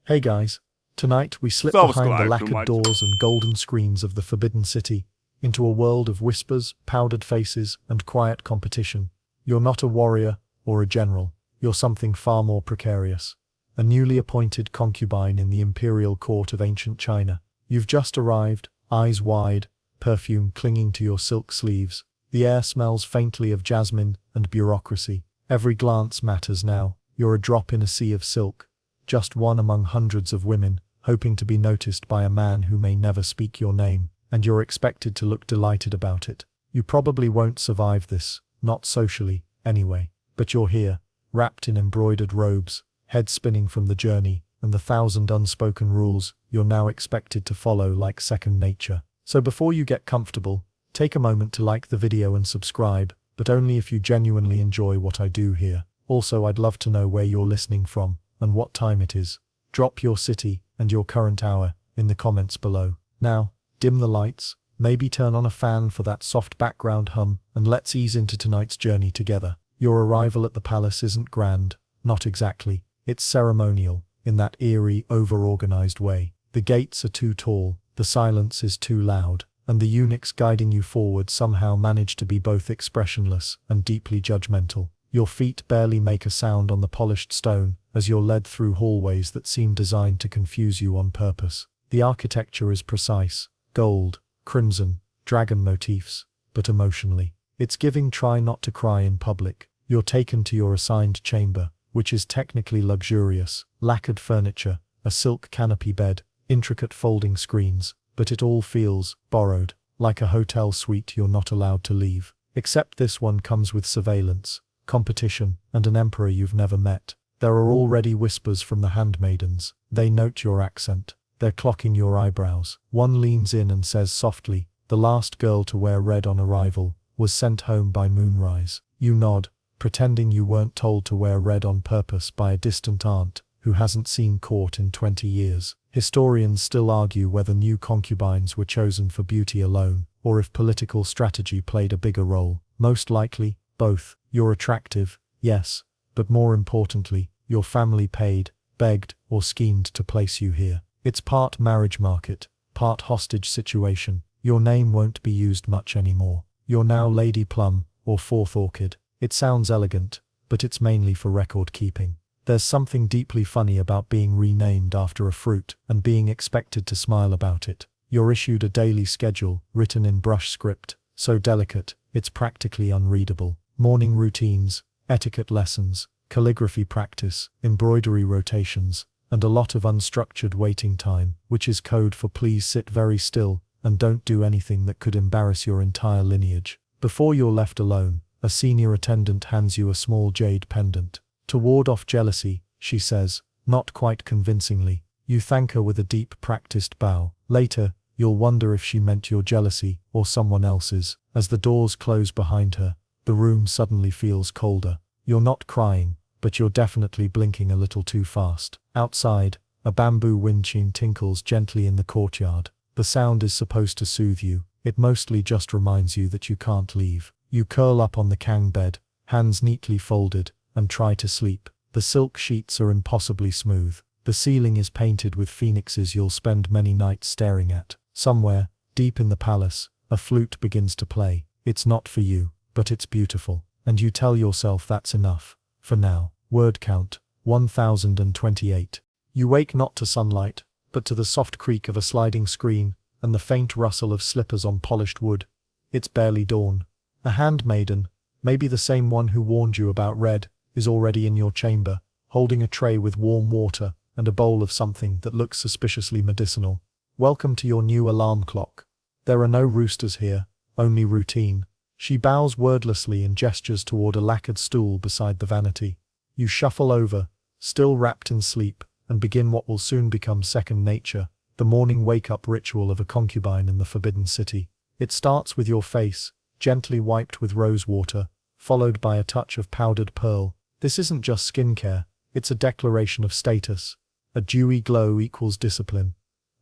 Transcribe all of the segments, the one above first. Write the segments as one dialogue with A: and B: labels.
A: Hey guys, tonight we slip behind the lacquered doors and golden screens of the Forbidden City into a world of whispers, powdered faces, and quiet competition. You're not a warrior or a general, you're something far more precarious. A newly appointed concubine in the imperial court of ancient China. You've just arrived, eyes wide, perfume clinging to your silk sleeves. The air smells faintly of jasmine and bureaucracy. Every glance matters now. You're a drop in a sea of silk. Just one among hundreds of women, hoping to be noticed by a man who may never speak your name, and you're expected to look delighted about it. You probably won't survive this, not socially, anyway. But you're here, wrapped in embroidered robes, head spinning from the journey, and the thousand unspoken rules you're now expected to follow like second nature. So before you get comfortable, take a moment to like the video and subscribe, but only if you genuinely enjoy what I do here. Also, I'd love to know where you're listening from, and what time it is. Drop your city and your current hour in the comments below. Now, dim the lights, maybe turn on a fan for that soft background hum, and let's ease into tonight's journey together. Your arrival at the palace isn't grand, not exactly. It's ceremonial, in that eerie, over-organized way. The gates are too tall, the silence is too loud, and the eunuchs guiding you forward somehow manage to be both expressionless and deeply judgmental. Your feet barely make a sound on the polished stone as you're led through hallways that seem designed to confuse you on purpose. The architecture is precise, gold, crimson, dragon motifs, but emotionally. It's giving try not to cry in public. You're taken to your assigned chamber, which is technically luxurious, lacquered furniture, a silk canopy bed, intricate folding screens, but it all feels borrowed, like a hotel suite you're not allowed to leave. Except this one comes with surveillance, competition, and an emperor you've never met. There are already whispers from the handmaidens. They note your accent. They're clocking your eyebrows. One leans in and says softly, "The last girl to wear red on arrival was sent home by moonrise." You nod, pretending you weren't told to wear red on purpose by a distant aunt who hasn't seen court in 20 years. Historians still argue whether new concubines were chosen for beauty alone, or if political strategy played a bigger role. Most likely, both. You're attractive, yes, but more importantly, your family paid, begged, or schemed to place you here. It's part marriage market, part hostage situation. Your name won't be used much anymore. You're now Lady Plum, or Fourth Orchid. It sounds elegant, but it's mainly for record keeping. There's something deeply funny about being renamed after a fruit and being expected to smile about it. You're issued a daily schedule, written in brush script, so delicate, it's practically unreadable. Morning routines, etiquette lessons, calligraphy practice, embroidery rotations, and a lot of unstructured waiting time, which is code for please sit very still and don't do anything that could embarrass your entire lineage. Before you're left alone, a senior attendant hands you a small jade pendant. To ward off jealousy, she says, not quite convincingly. You thank her with a deep, practiced bow. Later, you'll wonder if she meant your jealousy or someone else's. As the doors close behind her, the room suddenly feels colder. You're not crying, but you're definitely blinking a little too fast. Outside, a bamboo wind chime tinkles gently in the courtyard. The sound is supposed to soothe you. It mostly just reminds you that you can't leave. You curl up on the kang bed, hands neatly folded, and try to sleep. The silk sheets are impossibly smooth. The ceiling is painted with phoenixes you'll spend many nights staring at. Somewhere, deep in the palace, a flute begins to play. It's not for you, but it's beautiful, and you tell yourself that's enough, for now. Word count, 1028. You wake not to sunlight, but to the soft creak of a sliding screen, and the faint rustle of slippers on polished wood. It's barely dawn. A handmaiden, maybe the same one who warned you about red, is already in your chamber, holding a tray with warm water and a bowl of something that looks suspiciously medicinal. Welcome to your new alarm clock. There are no roosters here, only routine. She bows wordlessly and gestures toward a lacquered stool beside the vanity. You shuffle over, still wrapped in sleep, and begin what will soon become second nature, the morning wake-up ritual of a concubine in the Forbidden City. It starts with your face, gently wiped with rose water, followed by a touch of powdered pearl. This isn't just skincare, it's a declaration of status. A dewy glow equals discipline.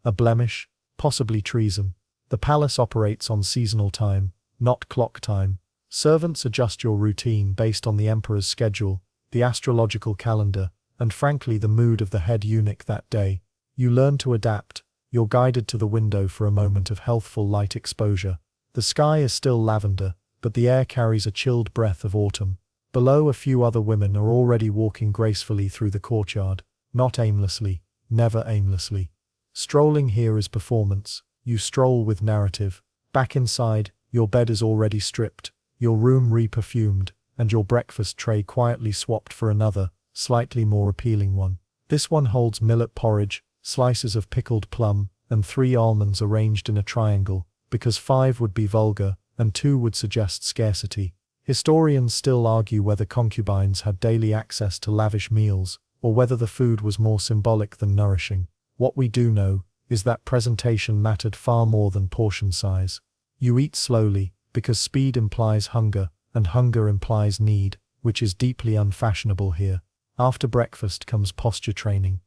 A: A blemish, possibly treason. The palace operates on seasonal time, not clock time. Servants adjust your routine based on the emperor's schedule, the astrological calendar, and frankly the mood of the head eunuch that day. You learn to adapt. You're guided to the window for a moment of healthful light exposure. The sky is still lavender, but the air carries a chilled breath of autumn. Below, a few other women are already walking gracefully through the courtyard, not aimlessly, never aimlessly. Strolling here is performance. You stroll with narrative. Back inside, your bed is already stripped, your room re-perfumed, and your breakfast tray quietly swapped for another, slightly more appealing one. This one holds millet porridge, slices of pickled plum, and 3 almonds arranged in a triangle, because 5 would be vulgar, and 2 would suggest scarcity. Historians still argue whether concubines had daily access to lavish meals, or whether the food was more symbolic than nourishing. What we do know is that presentation mattered far more than portion size. You eat slowly, because speed implies hunger, and hunger implies need, which is deeply unfashionable here. After breakfast comes posture training.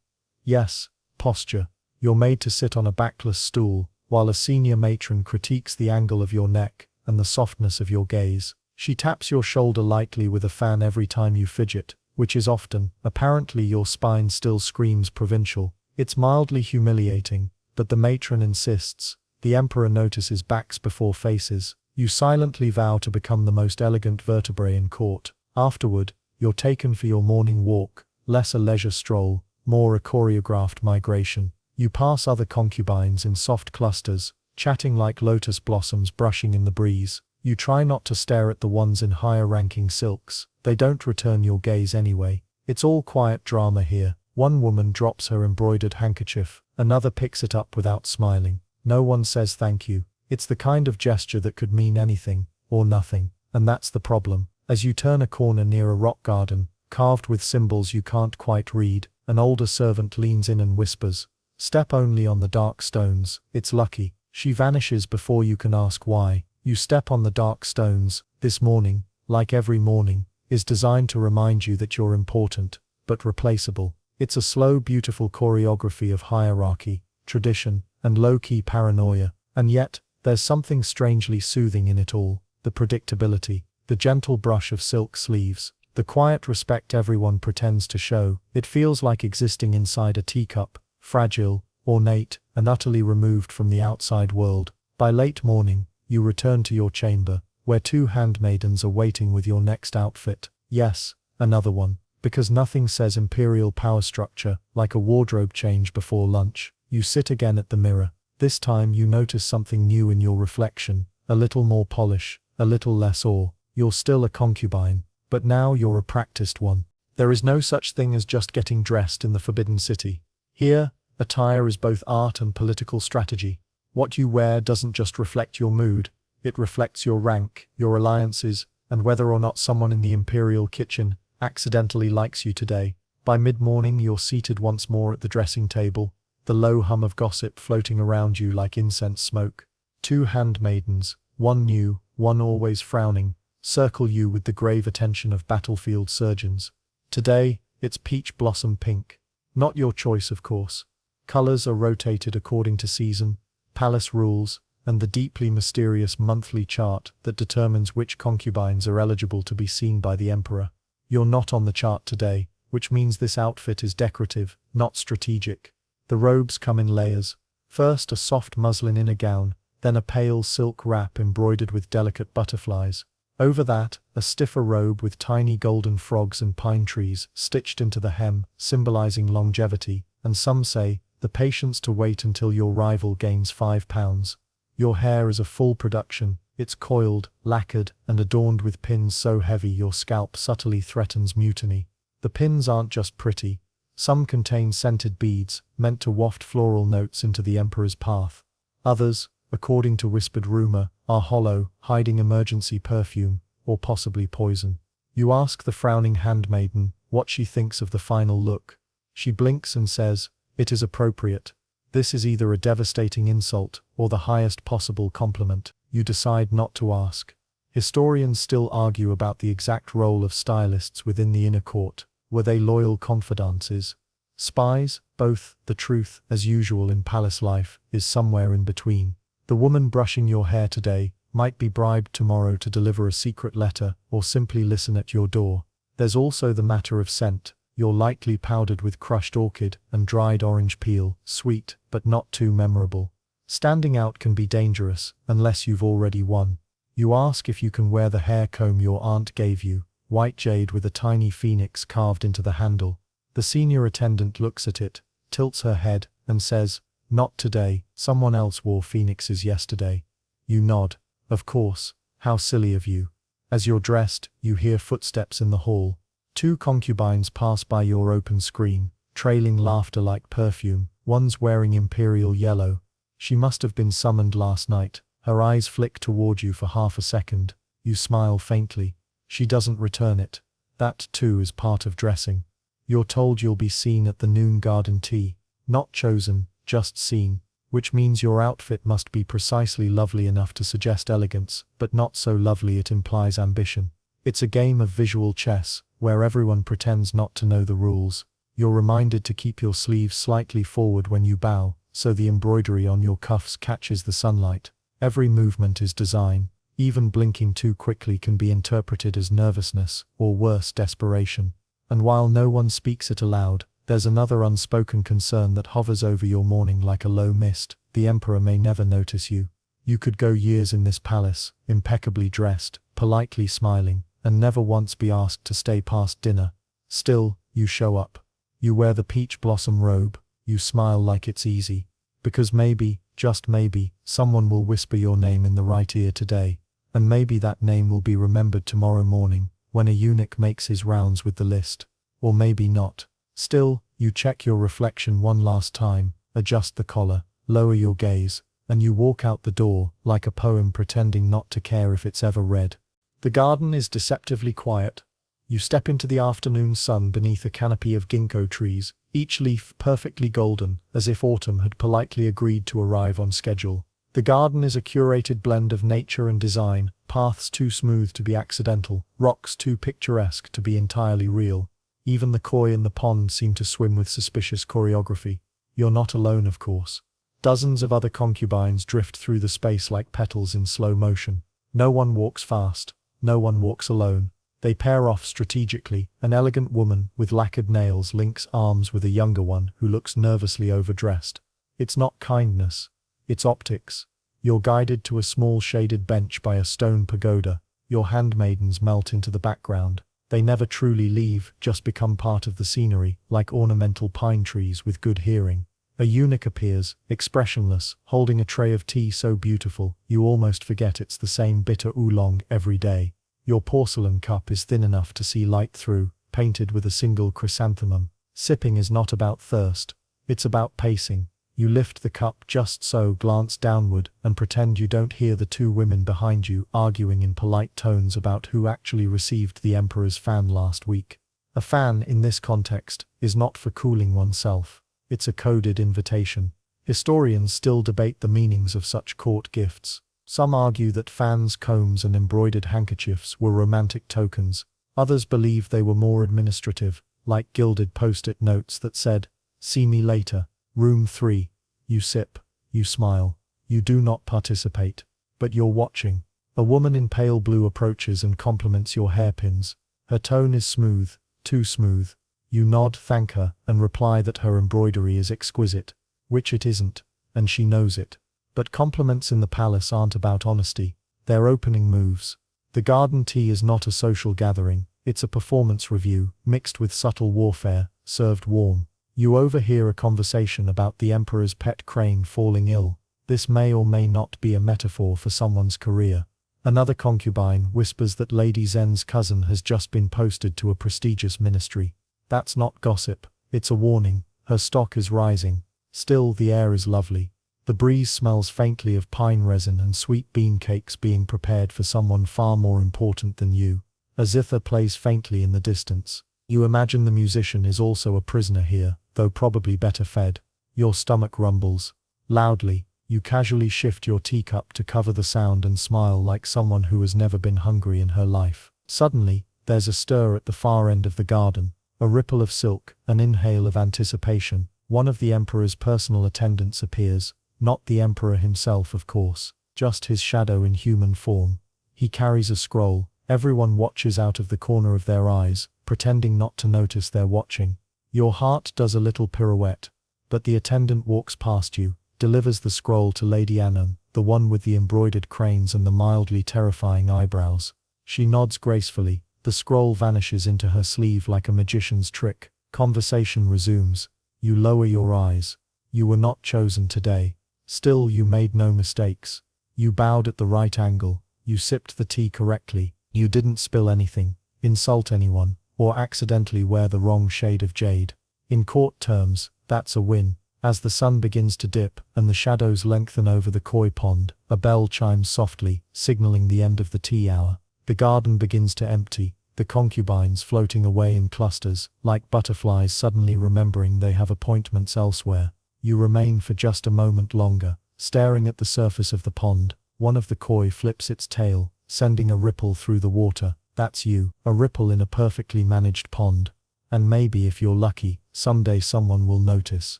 A: Yes, posture. You're made to sit on a backless stool, while a senior matron critiques the angle of your neck and the softness of your gaze. She taps your shoulder lightly with a fan every time you fidget, which is often. Apparently your spine still screams provincial. It's mildly humiliating, but the matron insists. The emperor notices backs before faces. You silently vow to become the most elegant vertebrae in court. Afterward, you're taken for your morning walk, less a leisure stroll, more a choreographed migration. You pass other concubines in soft clusters, chatting like lotus blossoms brushing in the breeze. You try not to stare at the ones in higher-ranking silks. They don't return your gaze anyway. It's all quiet drama here. One woman drops her embroidered handkerchief, another picks it up without smiling. No one says thank you. It's the kind of gesture that could mean anything, or nothing, and that's the problem. As you turn a corner near a rock garden, carved with symbols you can't quite read, an older servant leans in and whispers, "Step only on the dark stones, it's lucky." She vanishes before you can ask why. You step on the dark stones. This morning, like every morning, is designed to remind you that you're important, but replaceable. It's a slow, beautiful choreography of hierarchy, tradition, and low-key paranoia, and yet, there's something strangely soothing in it all. The predictability, the gentle brush of silk sleeves, the quiet respect everyone pretends to show. It feels like existing inside a teacup, fragile, ornate, and utterly removed from the outside world. By late morning, you return to your chamber, where 2 handmaidens are waiting with your next outfit. Yes, another one, because nothing says imperial power structure like a wardrobe change before lunch. You sit again at the mirror. This time you notice something new in your reflection, a little more polish, a little less awe. You're still a concubine, but now you're a practiced one. There is no such thing as just getting dressed in the Forbidden City. Here, attire is both art and political strategy. What you wear doesn't just reflect your mood, it reflects your rank, your alliances, and whether or not someone in the imperial kitchen accidentally likes you today. By mid-morning you're seated once more at the dressing table, the low hum of gossip floating around you like incense smoke. 2 handmaidens, one new, one always frowning, circle you with the grave attention of battlefield surgeons. Today, it's peach blossom pink. Not your choice, of course. Colors are rotated according to season, palace rules, and the deeply mysterious monthly chart that determines which concubines are eligible to be seen by the emperor. You're not on the chart today, which means this outfit is decorative, not strategic. The robes come in layers. First a soft muslin inner gown, then a pale silk wrap embroidered with delicate butterflies. Over that, a stiffer robe with tiny golden frogs and pine trees stitched into the hem, symbolizing longevity, and some say, the patience to wait until your rival gains 5 pounds. Your hair is a full production. It's coiled, lacquered, and adorned with pins so heavy your scalp subtly threatens mutiny. The pins aren't just pretty. Some contain scented beads, meant to waft floral notes into the emperor's path. Others, according to whispered rumor, are hollow, hiding emergency perfume, or possibly poison. You ask the frowning handmaiden what she thinks of the final look. She blinks and says, "It is appropriate." This is either a devastating insult or the highest possible compliment. You decide not to ask. Historians still argue about the exact role of stylists within the inner court. Were they loyal confidantes? Spies? Both. The truth, as usual in palace life, is somewhere in between. The woman brushing your hair today might be bribed tomorrow to deliver a secret letter or simply listen at your door. There's also the matter of scent. You're lightly powdered with crushed orchid and dried orange peel, sweet, but not too memorable. Standing out can be dangerous, unless you've already won. You ask if you can wear the hair comb your aunt gave you, white jade with a tiny phoenix carved into the handle. The senior attendant looks at it, tilts her head, and says, "Not today, someone else wore phoenixes yesterday." You nod. Of course, how silly of you. As you're dressed, you hear footsteps in the hall. 2 concubines pass by your open screen, trailing laughter like perfume. One's wearing imperial yellow. She must have been summoned last night. Her eyes flick toward you for half a second. You smile faintly. She doesn't return it. That, too, is part of dressing. You're told you'll be seen at the noon garden tea. Not chosen, just seen. Which means your outfit must be precisely lovely enough to suggest elegance, but not so lovely it implies ambition. It's a game of visual chess, where everyone pretends not to know the rules. You're reminded to keep your sleeves slightly forward when you bow, so the embroidery on your cuffs catches the sunlight. Every movement is design. Even blinking too quickly can be interpreted as nervousness, or worse, desperation. And while no one speaks it aloud, there's another unspoken concern that hovers over your morning like a low mist. The emperor may never notice you. You could go years in this palace, impeccably dressed, politely smiling, and never once be asked to stay past dinner. Still, you show up. You wear the peach blossom robe. You smile like it's easy. Because maybe, just maybe, someone will whisper your name in the right ear today. And maybe that name will be remembered tomorrow morning, when a eunuch makes his rounds with the list. Or maybe not. Still, you check your reflection one last time, adjust the collar, lower your gaze, and you walk out the door, like a poem pretending not to care if it's ever read. The garden is deceptively quiet. You step into the afternoon sun beneath a canopy of ginkgo trees, each leaf perfectly golden, as if autumn had politely agreed to arrive on schedule. The garden is a curated blend of nature and design, paths too smooth to be accidental, rocks too picturesque to be entirely real. Even the koi in the pond seem to swim with suspicious choreography. You're not alone, of course. Dozens of other concubines drift through the space like petals in slow motion. No one walks fast. No one walks alone. They pair off strategically. An elegant woman with lacquered nails links arms with a younger one who looks nervously overdressed. It's not kindness. It's optics. You're guided to a small shaded bench by a stone pagoda. Your handmaidens melt into the background. They never truly leave, just become part of the scenery, like ornamental pine trees with good hearing. A eunuch appears, expressionless, holding a tray of tea so beautiful, you almost forget it's the same bitter oolong every day. Your porcelain cup is thin enough to see light through, painted with a single chrysanthemum. Sipping is not about thirst. It's about pacing. You lift the cup just so, glance downward, and pretend you don't hear the 2 women behind you arguing in polite tones about who actually received the emperor's fan last week. A fan, in this context, is not for cooling oneself. It's a coded invitation. Historians still debate the meanings of such court gifts. Some argue that fans, combs, and embroidered handkerchiefs were romantic tokens. Others believe they were more administrative, like gilded post-it notes that said, "See me later, room 3. You sip. You smile. You do not participate. But you're watching. A woman in pale blue approaches and compliments your hairpins. Her tone is smooth, too smooth. You nod, thank her, and reply that her embroidery is exquisite. Which it isn't, and she knows it. But compliments in the palace aren't about honesty. They're opening moves. The garden tea is not a social gathering. It's a performance review, mixed with subtle warfare, served warm. You overhear a conversation about the emperor's pet crane falling ill. This may or may not be a metaphor for someone's career. Another concubine whispers that Lady Zen's cousin has just been posted to a prestigious ministry. That's not gossip. It's a warning. Her stock is rising. Still, the air is lovely. The breeze smells faintly of pine resin and sweet bean cakes being prepared for someone far more important than you. A zither plays faintly in the distance. You imagine the musician is also a prisoner here, though probably better fed. Your stomach rumbles. Loudly, you casually shift your teacup to cover the sound and smile like someone who has never been hungry in her life. Suddenly, there's a stir at the far end of the garden. A ripple of silk, an inhale of anticipation. One of the emperor's personal attendants appears. Not the emperor himself, of course, just his shadow in human form. He carries a scroll. Everyone watches out of the corner of their eyes, pretending not to notice they're watching. Your heart does a little pirouette, but the attendant walks past you, delivers the scroll to Lady Annan, the one with the embroidered cranes and the mildly terrifying eyebrows. She nods gracefully, the scroll vanishes into her sleeve like a magician's trick. Conversation resumes. You lower your eyes. You were not chosen today. Still, you made no mistakes. You bowed at the right angle. You sipped the tea correctly. You didn't spill anything, insult anyone, or accidentally wear the wrong shade of jade. In court terms, that's a win. As the sun begins to dip and the shadows lengthen over the koi pond, a bell chimes softly, signaling the end of the tea hour. The garden begins to empty, the concubines floating away in clusters, like butterflies suddenly remembering they have appointments elsewhere. You remain for just a moment longer, staring at the surface of the pond. One of the koi flips its tail, sending a ripple through the water. That's you, a ripple in a perfectly managed pond. And maybe if you're lucky, someday someone will notice.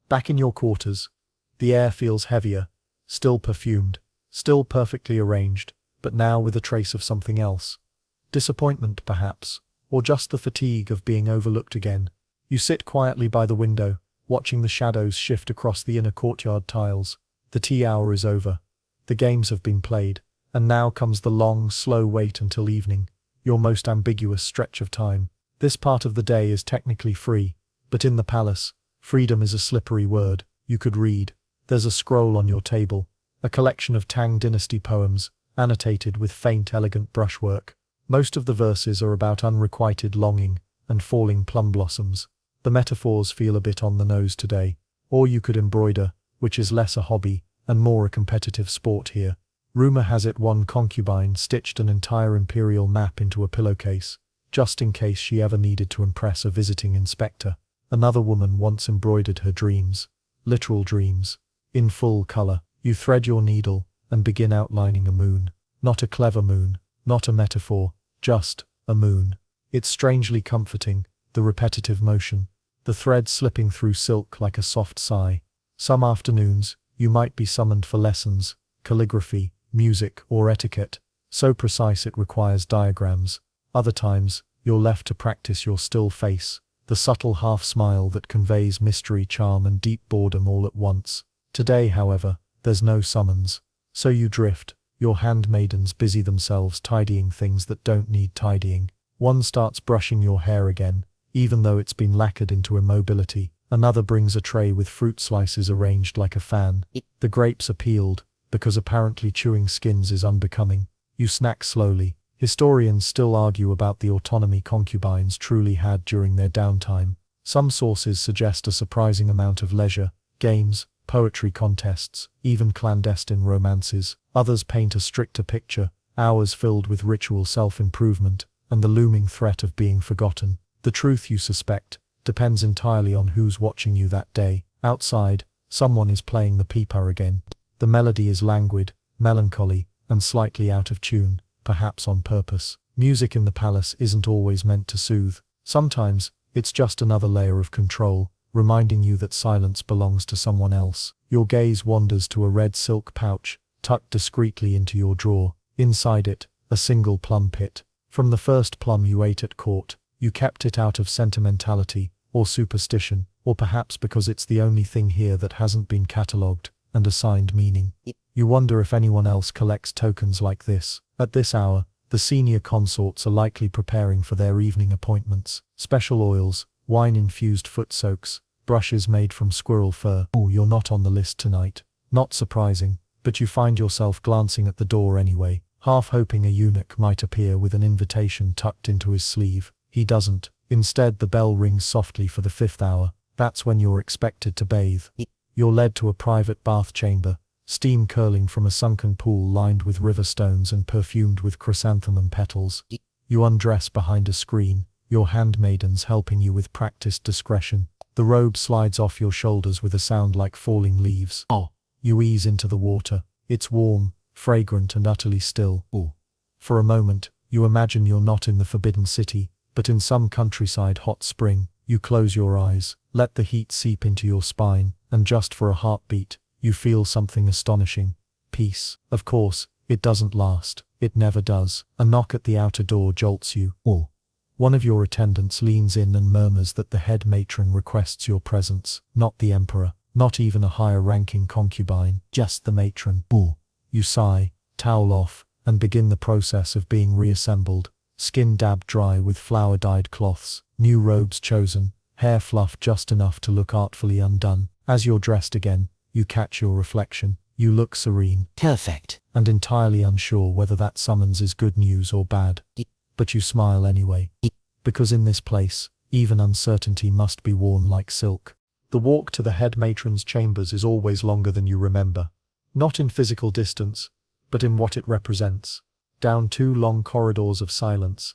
A: Back in your quarters, the air feels heavier, still perfumed, still perfectly arranged, but now with a trace of something else. Disappointment, perhaps, or just the fatigue of being overlooked again. You sit quietly by the window, watching the shadows shift across the inner courtyard tiles. The tea hour is over. The games have been played, and now comes the long, slow wait until evening, your most ambiguous stretch of time. This part of the day is technically free, but in the palace, freedom is a slippery word. You could read. There's a scroll on your table, a collection of Tang Dynasty poems, annotated with faint, elegant brushwork. Most of the verses are about unrequited longing and falling plum blossoms. The metaphors feel a bit on the nose today. Or you could embroider, which is less a hobby and more a competitive sport here. Rumor has it one concubine stitched an entire imperial map into a pillowcase, just in case she ever needed to impress a visiting inspector. Another woman once embroidered her dreams, literal dreams, in full color. You thread your needle and begin outlining a moon. Not a clever moon, not a metaphor, just a moon. It's strangely comforting, the repetitive motion, the thread slipping through silk like a soft sigh. Some afternoons, you might be summoned for lessons, calligraphy, music, or etiquette, so precise it requires diagrams. Other times, you're left to practice your still face, the subtle half-smile that conveys mystery, charm, and deep boredom all at once. Today, however, there's no summons. So you drift, your handmaidens busy themselves tidying things that don't need tidying. One starts brushing your hair again, even though it's been lacquered into immobility. Another brings a tray with fruit slices arranged like a fan. The grapes are peeled, because apparently chewing skins is unbecoming. You snack slowly. Historians still argue about the autonomy concubines truly had during their downtime. Some sources suggest a surprising amount of leisure, games, poetry contests, even clandestine romances. Others paint a stricter picture, hours filled with ritual self-improvement, and the looming threat of being forgotten. The truth, you suspect, depends entirely on who's watching you that day. Outside, someone is playing the pipa again. The melody is languid, melancholy, and slightly out of tune, perhaps on purpose. Music in the palace isn't always meant to soothe. Sometimes, it's just another layer of control, reminding you that silence belongs to someone else. Your gaze wanders to a red silk pouch, tucked discreetly into your drawer. Inside it, a single plum pit. From the first plum you ate at court, you kept it out of sentimentality, or superstition, or perhaps because it's the only thing here that hasn't been catalogued and assigned meaning. You wonder if anyone else collects tokens like this. At this hour, the senior consorts are likely preparing for their evening appointments. Special oils, wine-infused foot soaks, brushes made from squirrel fur. Oh, you're not on the list tonight. Not surprising, but you find yourself glancing at the door anyway, half hoping a eunuch might appear with an invitation tucked into his sleeve. He doesn't. Instead, the bell rings softly for the 5th hour. That's when you're expected to bathe. You're led to a private bath chamber, steam curling from a sunken pool lined with river stones and perfumed with chrysanthemum petals. You undress behind a screen, your handmaidens helping you with practiced discretion. The robe slides off your shoulders with a sound like falling leaves. You ease into the water. It's warm, fragrant, and utterly still. For a moment, you imagine you're not in the Forbidden City, but in some countryside hot spring. You close your eyes, let the heat seep into your spine, and just for a heartbeat, you feel something astonishing. Peace. Of course, it doesn't last. It never does. A knock at the outer door jolts you. One of your attendants leans in and murmurs that the head matron requests your presence, not the emperor, not even a higher-ranking concubine, just the matron. Ooh. You sigh, towel off, and begin the process of being reassembled, skin dabbed dry with flower-dyed cloths, new robes chosen, hair fluffed just enough to look artfully undone. As you're dressed again, you catch your reflection. You look serene,
B: perfect,
A: and entirely unsure whether that summons is good news or bad. But you smile anyway, because in this place, even uncertainty must be worn like silk. The walk to the head matron's chambers is always longer than you remember. Not in physical distance, but in what it represents. Down 2 long corridors of silence,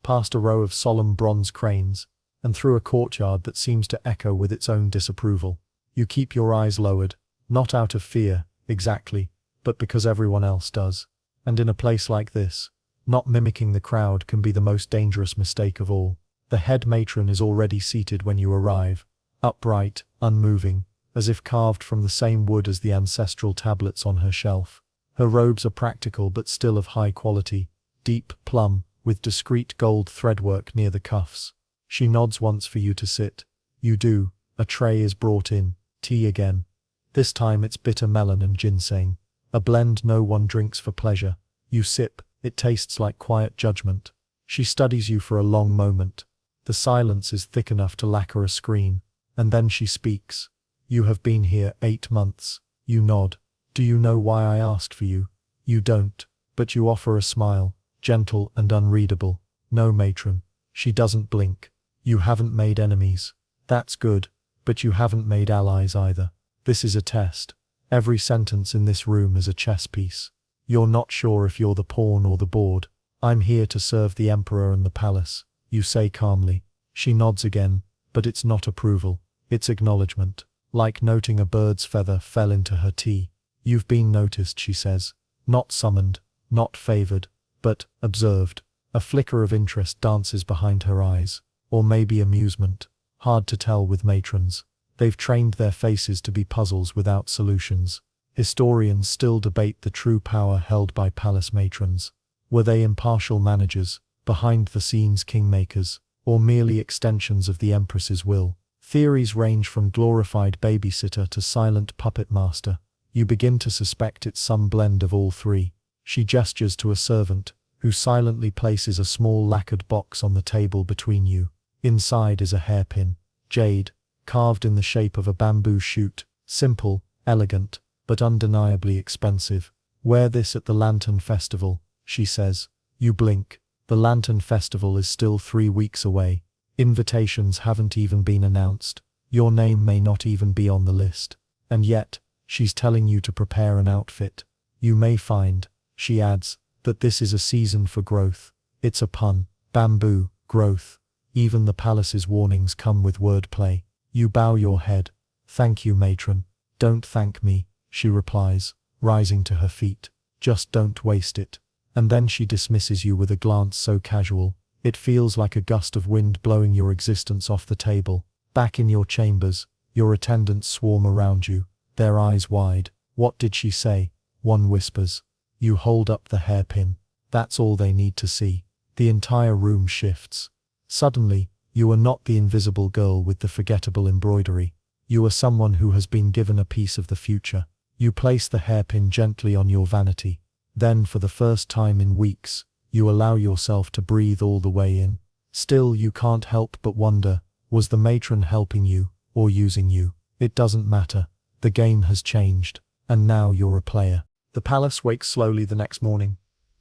A: past a row of solemn bronze cranes, and through a courtyard that seems to echo with its own disapproval. You keep your eyes lowered, not out of fear, exactly, but because everyone else does. And in a place like this, not mimicking the crowd can be the most dangerous mistake of all. The head matron is already seated when you arrive, upright, unmoving, as if carved from the same wood as the ancestral tablets on her shelf. Her robes are practical but still of high quality, deep plum, with discreet gold threadwork near the cuffs. She nods once for you to sit. You do. A tray is brought in, tea again. This time it's bitter melon and ginseng, a blend no one drinks for pleasure. You sip, it tastes like quiet judgment. She studies you for a long moment. The silence is thick enough to lacquer a screen, and then she speaks. You have been here 8 months. You nod. Do you know why I asked for you? You don't, but you offer a smile, gentle and unreadable. No, matron. She doesn't blink. You haven't made enemies. That's good, but you haven't made allies either. This is a test. Every sentence in this room is a chess piece. You're not sure if you're the pawn or the board. I'm here to serve the emperor and the palace, you say calmly. She nods again, but it's not approval. It's acknowledgement. Like noting a bird's feather fell into her tea. You've been noticed, she says. Not summoned, not favored, but observed. A flicker of interest dances behind her eyes. Or maybe amusement. Hard to tell with matrons. They've trained their faces to be puzzles without solutions. Historians still debate the true power held by palace matrons. Were they impartial managers, behind-the-scenes kingmakers, or merely extensions of the empress's will? Theories range from glorified babysitter to silent puppet master. You begin to suspect it's some blend of all three. She gestures to a servant, who silently places a small lacquered box on the table between you. Inside is a hairpin, jade, carved in the shape of a bamboo shoot, simple, elegant, but undeniably expensive. Wear this at the Lantern Festival, she says. You blink. The Lantern Festival is still 3 weeks away. Invitations haven't even been announced. Your name may not even be on the list. And yet, she's telling you to prepare an outfit. You may find, she adds, that this is a season for growth. It's a pun. Bamboo, growth. Even the palace's warnings come with wordplay. You bow your head. Thank you, matron. Don't thank me, she replies, rising to her feet. Just don't waste it. And then she dismisses you with a glance so casual, it feels like a gust of wind blowing your existence off the table. Back in your chambers, your attendants swarm around you, their eyes wide. What did she say? One whispers. You hold up the hairpin. That's all they need to see. The entire room shifts. Suddenly, you are not the invisible girl with the forgettable embroidery. You are someone who has been given a piece of the future. You place the hairpin gently on your vanity. Then, for the first time in weeks, you allow yourself to breathe all the way in. Still, you can't help but wonder, was the matron helping you, or using you? It doesn't matter. The game has changed, and now you're a player. The palace wakes slowly the next morning,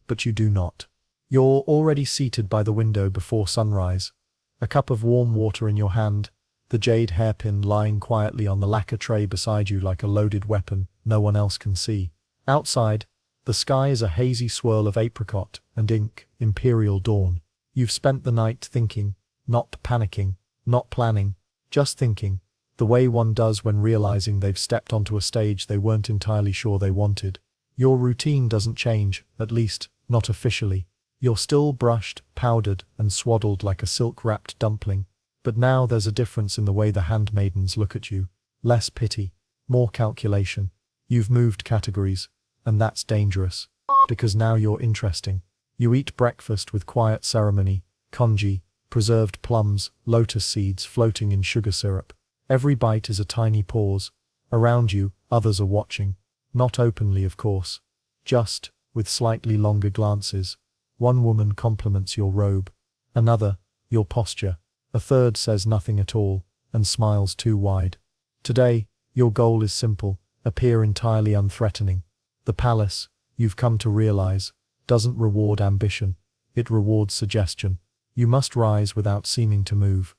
A: but you do not. You're already seated by the window before sunrise, a cup of warm water in your hand, the jade hairpin lying quietly on the lacquer tray beside you like a loaded weapon no one else can see. Outside, the sky is a hazy swirl of apricot and ink, imperial dawn. You've spent the night thinking, not panicking, not planning, just thinking, the way one does when realizing they've stepped onto a stage they weren't entirely sure they wanted. Your routine doesn't change, at least, not officially. You're still brushed, powdered, and swaddled like a silk-wrapped dumpling. But now there's a difference in the way the handmaidens look at you. Less pity, more calculation. You've moved categories, and that's dangerous, because now you're interesting. You eat breakfast with quiet ceremony, congee, preserved plums, lotus seeds floating in sugar syrup. Every bite is a tiny pause. Around you, others are watching. Not openly, of course. Just, with slightly longer glances. One woman compliments your robe. Another, your posture. A third says nothing at all, and smiles too wide. Today, your goal is simple: appear entirely unthreatening. The palace, you've come to realize, doesn't reward ambition. It rewards suggestion. You must rise without seeming to move.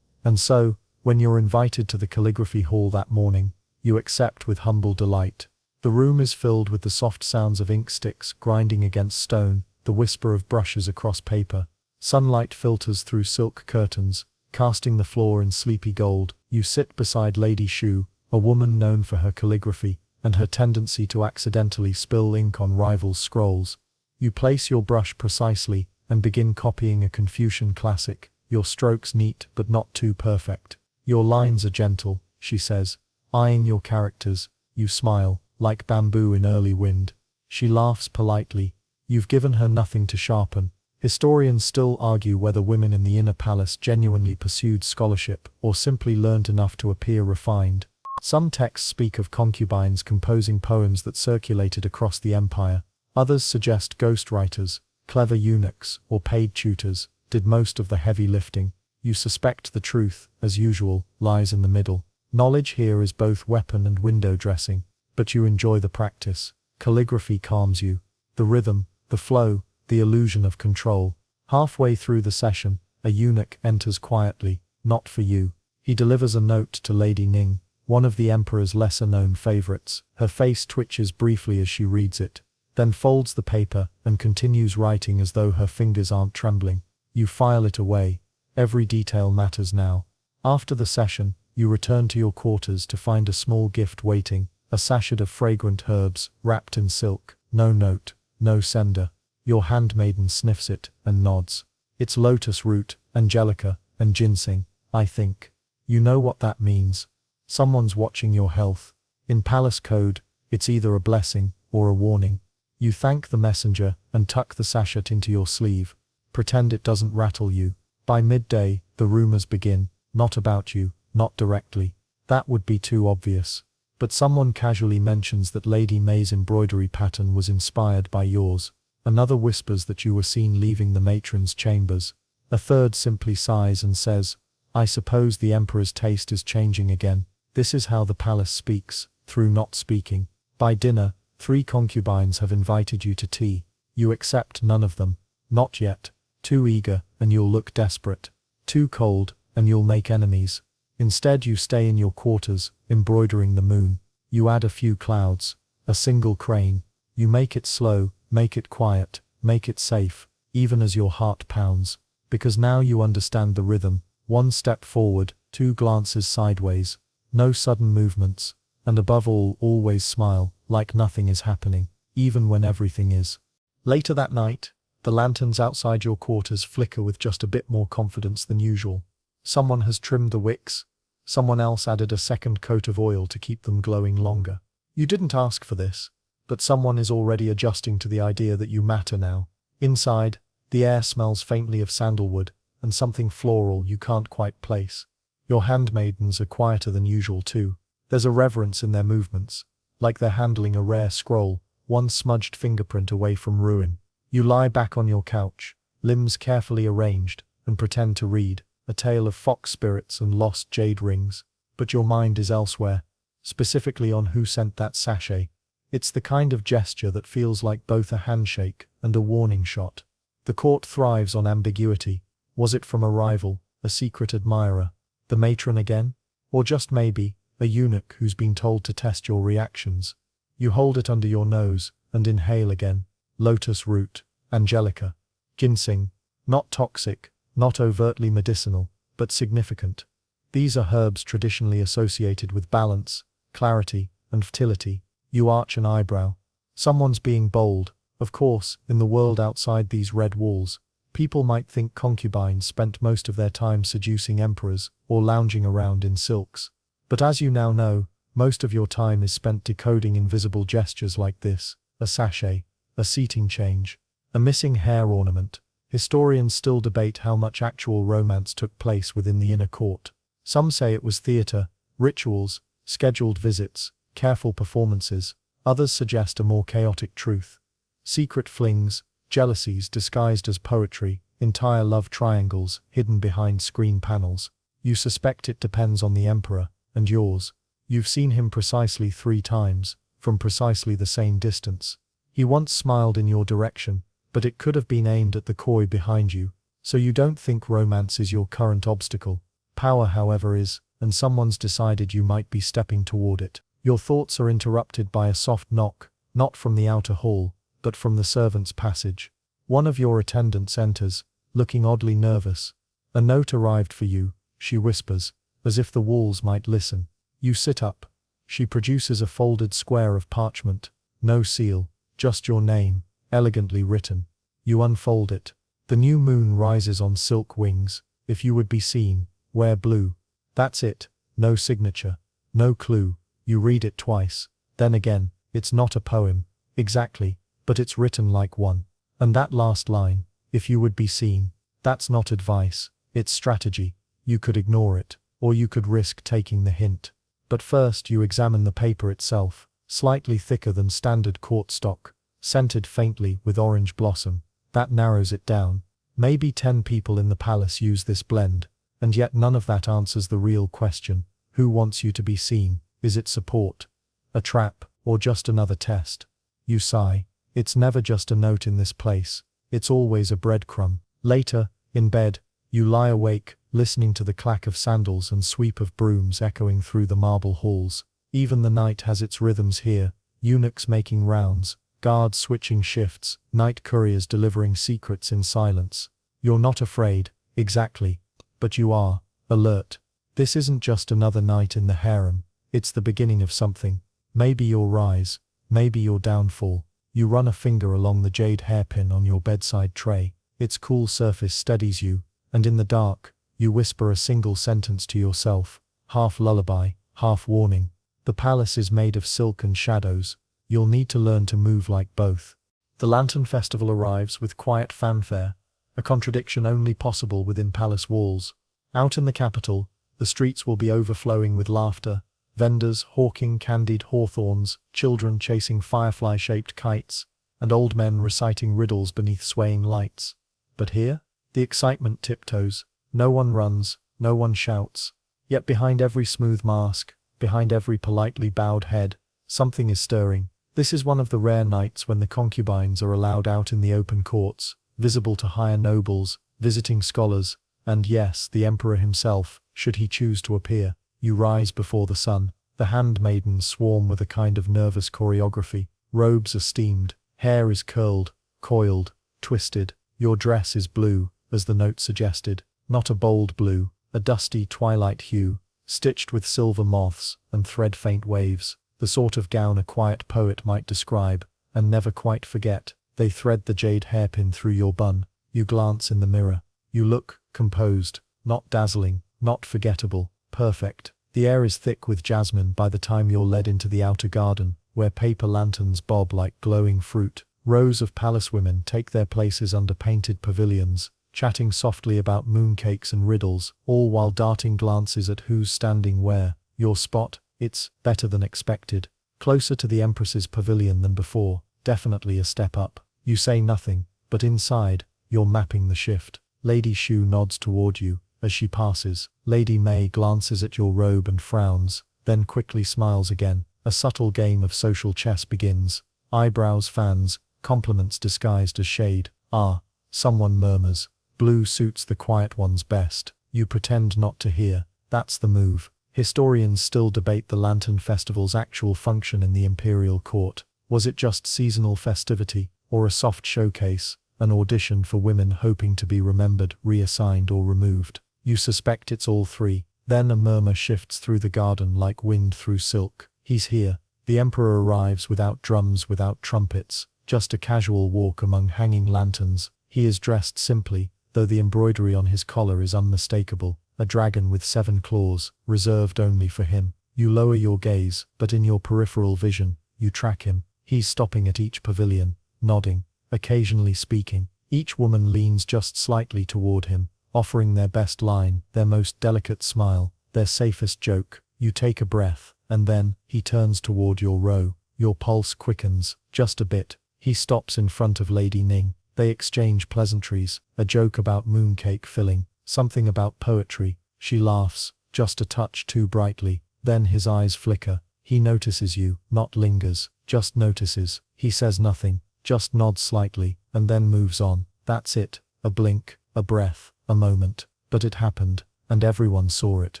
A: And so, when you're invited to the calligraphy hall that morning, you accept with humble delight. The room is filled with the soft sounds of ink sticks grinding against stone, the whisper of brushes across paper. Sunlight filters through silk curtains, casting the floor in sleepy gold. You sit beside Lady Shu, a woman known for her calligraphy and her tendency to accidentally spill ink on rivals' scrolls. You place your brush precisely and begin copying a Confucian classic, your strokes neat but not too perfect. Your lines are gentle, she says, eyeing your characters. You smile, like bamboo in early wind. She laughs politely. You've given her nothing to sharpen. Historians still argue whether women in the inner palace genuinely pursued scholarship or simply learned enough to appear refined. Some texts speak of concubines composing poems that circulated across the empire. Others suggest ghostwriters, clever eunuchs, or paid tutors did most of the heavy lifting. You suspect the truth, as usual, lies in the middle. Knowledge here is both weapon and window dressing, but you enjoy the practice. Calligraphy calms you. The rhythm, the flow, the illusion of control. Halfway through the session, a eunuch enters quietly, not for you. He delivers a note to Lady Ning, one of the emperor's lesser-known favorites. Her face twitches briefly as she reads it, then folds the paper and continues writing as though her fingers aren't trembling. You file it away. Every detail matters now. After the session, you return to your quarters to find a small gift waiting, a sachet of fragrant herbs, wrapped in silk. No note, no sender. Your handmaiden sniffs it and nods. It's lotus root, angelica, and ginseng, I think. You know what that means. Someone's watching your health. In palace code, it's either a blessing or a warning. You thank the messenger and tuck the sachet into your sleeve. Pretend it doesn't rattle you. By midday, the rumors begin. Not about you, not directly. That would be too obvious. But someone casually mentions that Lady May's embroidery pattern was inspired by yours. Another whispers that you were seen leaving the matron's chambers. A third simply sighs and says, I suppose the emperor's taste is changing again. This is how the palace speaks, through not speaking. By dinner, 3 concubines have invited you to tea. You accept none of them. Not yet. Too eager, and you'll look desperate. Too cold, and you'll make enemies. Instead you stay in your quarters, embroidering the moon. You add a few clouds, a single crane. You make it slow, make it quiet, make it safe, even as your heart pounds. Because now you understand the rhythm. 1 step forward, 2 glances sideways. No sudden movements. And above all, always smile, like nothing is happening, even when everything is. Later that night, the lanterns outside your quarters flicker with just a bit more confidence than usual. Someone has trimmed the wicks. Someone else added a second coat of oil to keep them glowing longer. You didn't ask for this, but someone is already adjusting to the idea that you matter now. Inside, the air smells faintly of sandalwood and something floral you can't quite place. Your handmaidens are quieter than usual too. There's a reverence in their movements, like they're handling a rare scroll, one smudged fingerprint away from ruin. You lie back on your couch, limbs carefully arranged, and pretend to read, a tale of fox spirits and lost jade rings. But your mind is elsewhere, specifically on who sent that sachet. It's the kind of gesture that feels like both a handshake and a warning shot. The court thrives on ambiguity. Was it from a rival, a secret admirer, the matron again? Or just maybe, a eunuch who's been told to test your reactions? You hold it under your nose and inhale again. Lotus root, angelica, ginseng. Not toxic, not overtly medicinal, but significant. These are herbs traditionally associated with balance, clarity, and fertility. You arch an eyebrow. Someone's being bold. Of course, in the world outside these red walls, people might think concubines spent most of their time seducing emperors or lounging around in silks. But as you now know, most of your time is spent decoding invisible gestures like this: a sachet, a seating change, a missing hair ornament, Historians still debate how much actual romance took place within the inner court. Some say it was theatre, rituals, scheduled visits, careful performances. Others suggest a more chaotic truth. Secret flings, jealousies disguised as poetry, entire love triangles hidden behind screen panels. You suspect it depends on the emperor, and yours. You've seen him precisely 3 times, from precisely the same distance. He once smiled in your direction, but it could have been aimed at the koi behind you. So you don't think romance is your current obstacle. Power, however, is, and someone's decided you might be stepping toward it. Your thoughts are interrupted by a soft knock, not from the outer hall, but from the servants' passage. One of your attendants enters, looking oddly nervous. "A note arrived for you," she whispers, as if the walls might listen. You sit up. She produces a folded square of parchment. No seal, just your name, elegantly written. You unfold it. The new moon rises on silk wings. If you would be seen, wear blue. That's it. No signature. No clue. You read it twice. Then again, it's not a poem. Exactly. But it's written like one. And that last line, "if you would be seen," that's not advice. It's strategy. You could ignore it, or you could risk taking the hint. But first you examine the paper itself, slightly thicker than standard court stock, scented faintly with orange blossom. That narrows it down. Maybe 10 people in the palace use this blend, and yet none of that answers the real question. Who wants you to be seen? Is it support? A trap, or just another test? You sigh. It's never just a note in this place. It's always a breadcrumb. Later, in bed, you lie awake, listening to the clack of sandals and sweep of brooms echoing through the marble halls. Even the night has its rhythms here. Eunuchs making rounds, guards switching shifts, night couriers delivering secrets in silence. You're not afraid, exactly, but you are alert. This isn't just another night in the harem. It's the beginning of something. Maybe your rise, maybe your downfall. You run a finger along the jade hairpin on your bedside tray. Its cool surface steadies you, and in the dark, you whisper a single sentence to yourself, half lullaby, half warning. The palace is made of silk and shadows. You'll need to learn to move like both. The Lantern Festival arrives with quiet fanfare, a contradiction only possible within palace walls. Out in the capital, the streets will be overflowing with laughter, vendors hawking candied hawthorns, children chasing firefly-shaped kites, and old men reciting riddles beneath swaying lights. But here, the excitement tiptoes. No one runs, no one shouts. Yet behind every smooth mask, behind every politely bowed head, something is stirring. This is one of the rare nights when the concubines are allowed out in the open courts, visible to higher nobles, visiting scholars, and yes, the emperor himself, should he choose to appear. You rise before the sun. The handmaidens swarm with a kind of nervous choreography. Robes are steamed, hair is curled, coiled, twisted. Your dress is blue, as the note suggested. Not a bold blue, a dusty twilight hue, stitched with silver moths and thread-faint waves. The sort of gown a quiet poet might describe, and never quite forget. They thread the jade hairpin through your bun. You glance in the mirror. You look composed, not dazzling, not forgettable, perfect. The air is thick with jasmine by the time you're led into the outer garden, where paper lanterns bob like glowing fruit. Rows of palace women take their places under painted pavilions, chatting softly about mooncakes and riddles, all while darting glances at who's standing where. Your spot, it's better than expected. Closer to the Empress's pavilion than before, definitely a step up. You say nothing, but inside, you're mapping the shift. Lady Shu nods toward you as she passes. Lady May glances at your robe and frowns, then quickly smiles again. A subtle game of social chess begins. Eyebrows fans, compliments disguised as shade. Ah, someone murmurs. Blue suits the quiet ones best. You pretend not to hear. That's the move. Historians still debate the Lantern Festival's actual function in the imperial court. Was it just seasonal festivity, or a soft showcase, an audition for women hoping to be remembered, reassigned or removed? You suspect it's all three. Then a murmur shifts through the garden like wind through silk. He's here. The emperor arrives without drums, without trumpets, just a casual walk among hanging lanterns. He is dressed simply, though the embroidery on his collar is unmistakable. A dragon with 7 claws, reserved only for him. You lower your gaze, but in your peripheral vision, you track him. He's stopping at each pavilion, nodding, occasionally speaking. Each woman leans just slightly toward him, offering their best line, their most delicate smile, their safest joke. You take a breath, and then, he turns toward your row. Your pulse quickens, just a bit. He stops in front of Lady Ning. They exchange pleasantries, a joke about mooncake filling, something about poetry. She laughs, just a touch too brightly. Then his eyes flicker. He notices you, not lingers, just notices. He says nothing, just nods slightly, and then moves on. That's it. A blink, a breath, a moment. But it happened, and everyone saw it.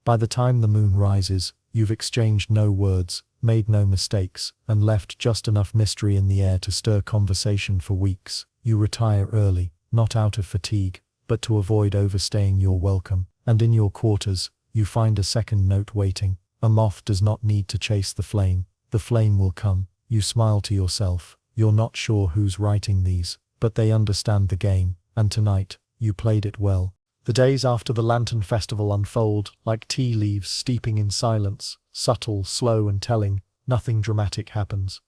A: By the time the moon rises, you've exchanged no words, made no mistakes, and left just enough mystery in the air to stir conversation for weeks. You retire early, not out of fatigue, but to avoid overstaying your welcome. And in your quarters, you find a second note waiting. A moth does not need to chase the flame. The flame will come. You smile to yourself. You're not sure who's writing these, but they understand the game, and tonight, you played it well. The days after the Lantern Festival unfold like tea leaves steeping in silence, subtle, slow and telling. Nothing dramatic happens.